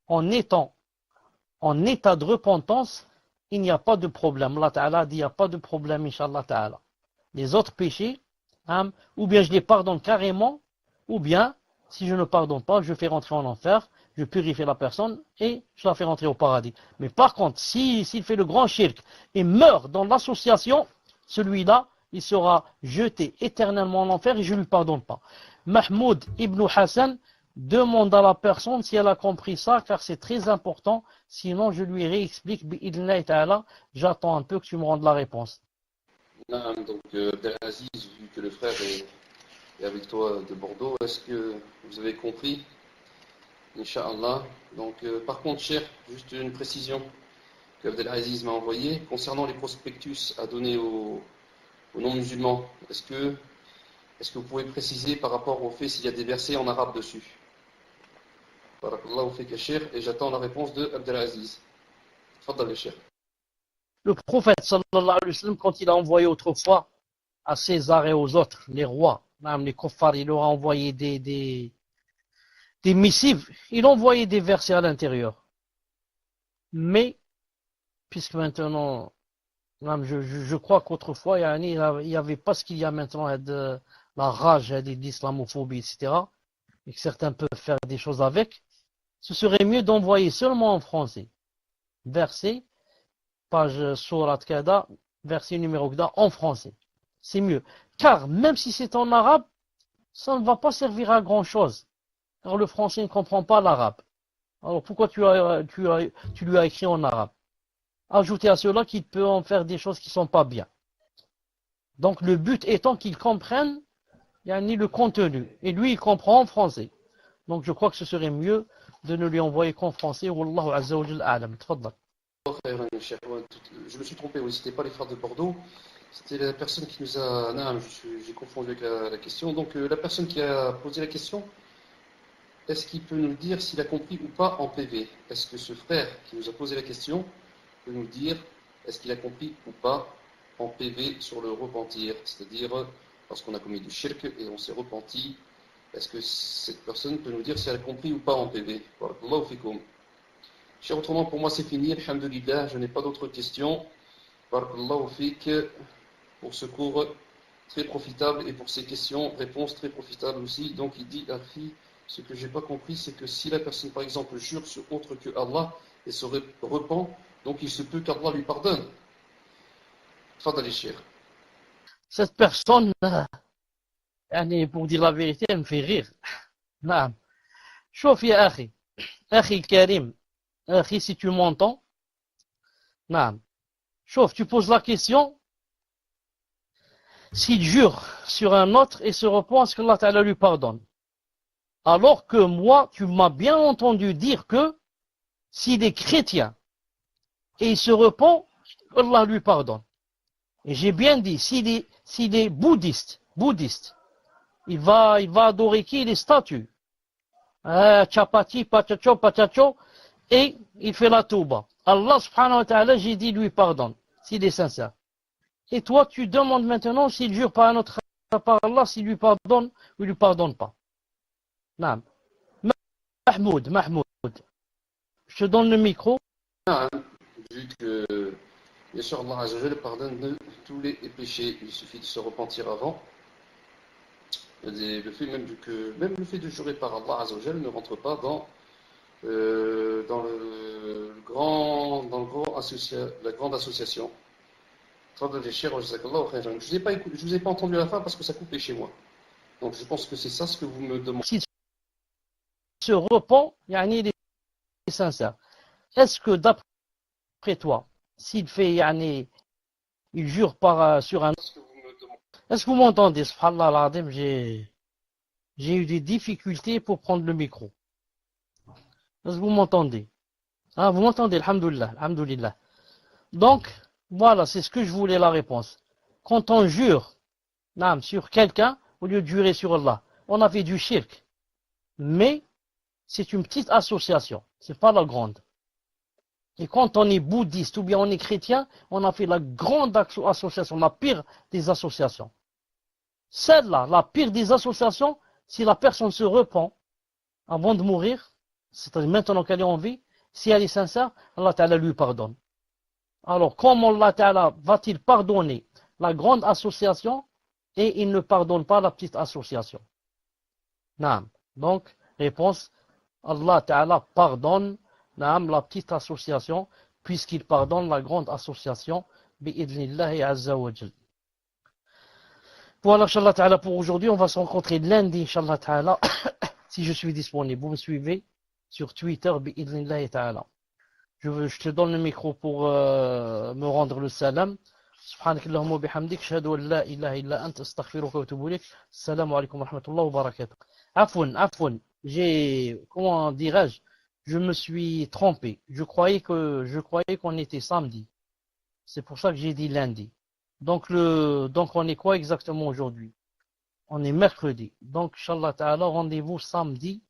en étant en état de repentance, il n'y a pas de problème. Allah Ta'ala dit il n'y a pas de problème, Inch'Allah Ta'ala. Les autres péchés, ou bien je les pardonne carrément, ou bien, si je ne pardonne pas, je fais rentrer en enfer, je purifie la personne et je la fais rentrer au paradis. Mais par contre, s'il fait le grand shirk et meurt dans l'association, celui-là, il sera jeté éternellement en enfer et je ne lui pardonne pas. Mahmoud ibn Hassan demande à la personne si elle a compris ça, car c'est très important, sinon je lui réexplique, bi'idhnillahi ta'ala, j'attends un peu que tu me rendes la réponse. Donc, Abdelaziz, vu que le frère est avec toi de Bordeaux, est-ce que vous avez compris? Inch'Allah. Donc, par contre, cher, juste une précision que Abdelaziz m'a envoyée concernant les prospectus à donner aux non-musulmans. Est-ce que vous pouvez préciser par rapport au fait s'il y a des versets en arabe dessus? Barakallahu fik cher, et j'attends la réponse de Abdelaziz. Fadal cher. Le prophète sallallahu alayhi wa sallam, quand il a envoyé autrefois à César et aux autres, les rois, même les kuffars, il leur a envoyé des missives, il a envoyé des versets à l'intérieur. Mais, puisque maintenant, même je crois qu'autrefois, il n'y avait pas ce qu'il y a maintenant, de la rage, de l'islamophobie, etc., et que certains peuvent faire des choses avec, ce serait mieux d'envoyer seulement en français. Verset, page Surat Kada, verset numéro Kada, en français. C'est mieux. Car même si c'est en arabe, ça ne va pas servir à grand chose. Car le français ne comprend pas l'arabe. Alors pourquoi tu lui as écrit en arabe? Ajoutez à cela qu'il peut en faire des choses qui ne sont pas bien. Donc le but étant qu'il comprenne le contenu. Et lui, il comprend en français. Donc je crois que ce serait mieux de ne lui envoyer qu'en français. Wallahu azza wa jalla a'lam. Tfaddal. Je me suis trompé, oui, c'était pas les frères de Bordeaux, c'était la personne qui nous a... Non, j'ai confondu avec la question. Donc la personne qui a posé la question, est-ce qu'il peut nous dire s'il a compris ou pas en PV? Est-ce que ce frère qui nous a posé la question peut nous dire est-ce qu'il a compris ou pas en PV sur le repentir? C'est-à-dire, lorsqu'on a commis du shirk et on s'est repenti, est-ce que cette personne peut nous dire si elle a compris ou pas en PV? Barakallahu fikoum. Cher, autrement, pour moi, c'est fini. Alhamdulillah, je n'ai pas d'autres questions. Barakallahu fik pour ce cours très profitable et pour ces questions, réponses très profitables aussi. Donc, il dit, Akhi, ce que j'ai pas compris, c'est que si la personne, par exemple, jure sur autre que Allah et se repent, donc il se peut qu'Allah lui pardonne. Fadali cher. Cette personne, pour dire la vérité, elle me fait rire. Non. Chauffe, ya Akhi. Akhi Karim. Akhi, si tu m'entends. Non. Chauffe, tu poses la question. S'il jure sur un autre et se repent, est-ce que Allah Ta'ala lui pardonne? Alors que moi, tu m'as bien entendu dire que s'il est chrétien et il se repent, Allah lui pardonne. Et j'ai bien dit, s'il est bouddhiste, il va adorer qui? Les statues. Chapati, patacho, et il fait la touba. Allah subhanahu wa ta'ala, j'ai dit, lui pardonne, s'il est sincère. Et toi, tu demandes maintenant s'il jure par un autre par Allah, s'il lui pardonne ou il lui pardonne pas. Non. Mahmoud, je te donne le micro. Vu que, bien sûr, Allah Azzawajal pardonne tous les péchés, il suffit de se repentir avant. Le fait même le fait de jurer par Allah Azzawajal ne rentre pas dans la grande association. Je vous ai pas entendu à la fin parce que ça coupait chez moi. Donc je pense que c'est ça ce que vous me demandez. S'il se repent, il est sincère. Est-ce que d'après toi, s'il fait, il jure sur un... Est-ce que vous m'entendez? Subhanallah al-Azim, j'ai eu des difficultés pour prendre le micro. Est-ce que vous m'entendez? Ah, vous m'entendez, alhamdoulilah. Donc, voilà, c'est ce que je voulais la réponse. Quand on jure, naam, sur quelqu'un au lieu de jurer sur Allah. On a fait du shirk. Mais c'est une petite association, c'est pas la grande. Et quand on est bouddhiste ou bien on est chrétien, on a fait la grande association, la pire des associations. Celle-là, la pire des associations, si la personne se repent avant de mourir, c'est-à-dire maintenant qu'elle est en vie, si elle est sincère, Allah Ta'ala lui pardonne. Alors, comment Allah Ta'ala va-t-il pardonner la grande association et il ne pardonne pas la petite association? Naam. Donc, réponse, Allah Ta'ala pardonne naam, la petite association puisqu'il pardonne la grande association bi'idnillahi azza wa jal. Voilà, Inch'Allah Ta'ala, pour aujourd'hui. On va se rencontrer lundi, Inch'Allah Ta'ala, si je suis disponible. Vous me suivez sur Twitter, bi'idnillahi Ta'ala. Je te donne le micro pour me rendre le salam. سبحانك اللهم وبحمدك اشهد ان لا اله الا انت استغفرك واتوب اليك السلام عليكم ورحمه الله وبركاته عفوا comment dirais-je, je me suis trompé, je croyais qu'on était samedi, c'est pour ça que j'ai dit lundi, donc on est quoi exactement aujourd'hui? On est mercredi, donc Inch'Allah Ta'ala, rendez-vous samedi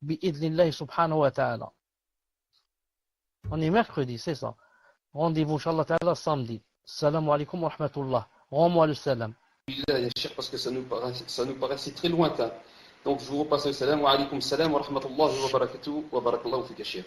bi'idnillahi subhanahu wa ta'ala. On est mercredi, c'est ça, rendez-vous Inch'Allah Ta'ala samedi. Salam alaikum wa rahmatullah. Rends-moi le salam. Parce que ça nous paraissait très lointain. Donc je vous repasse le salam. Wa alaikum salam wa rahmatullahi wa barakatuh wa barakallahu fika, Cheikh.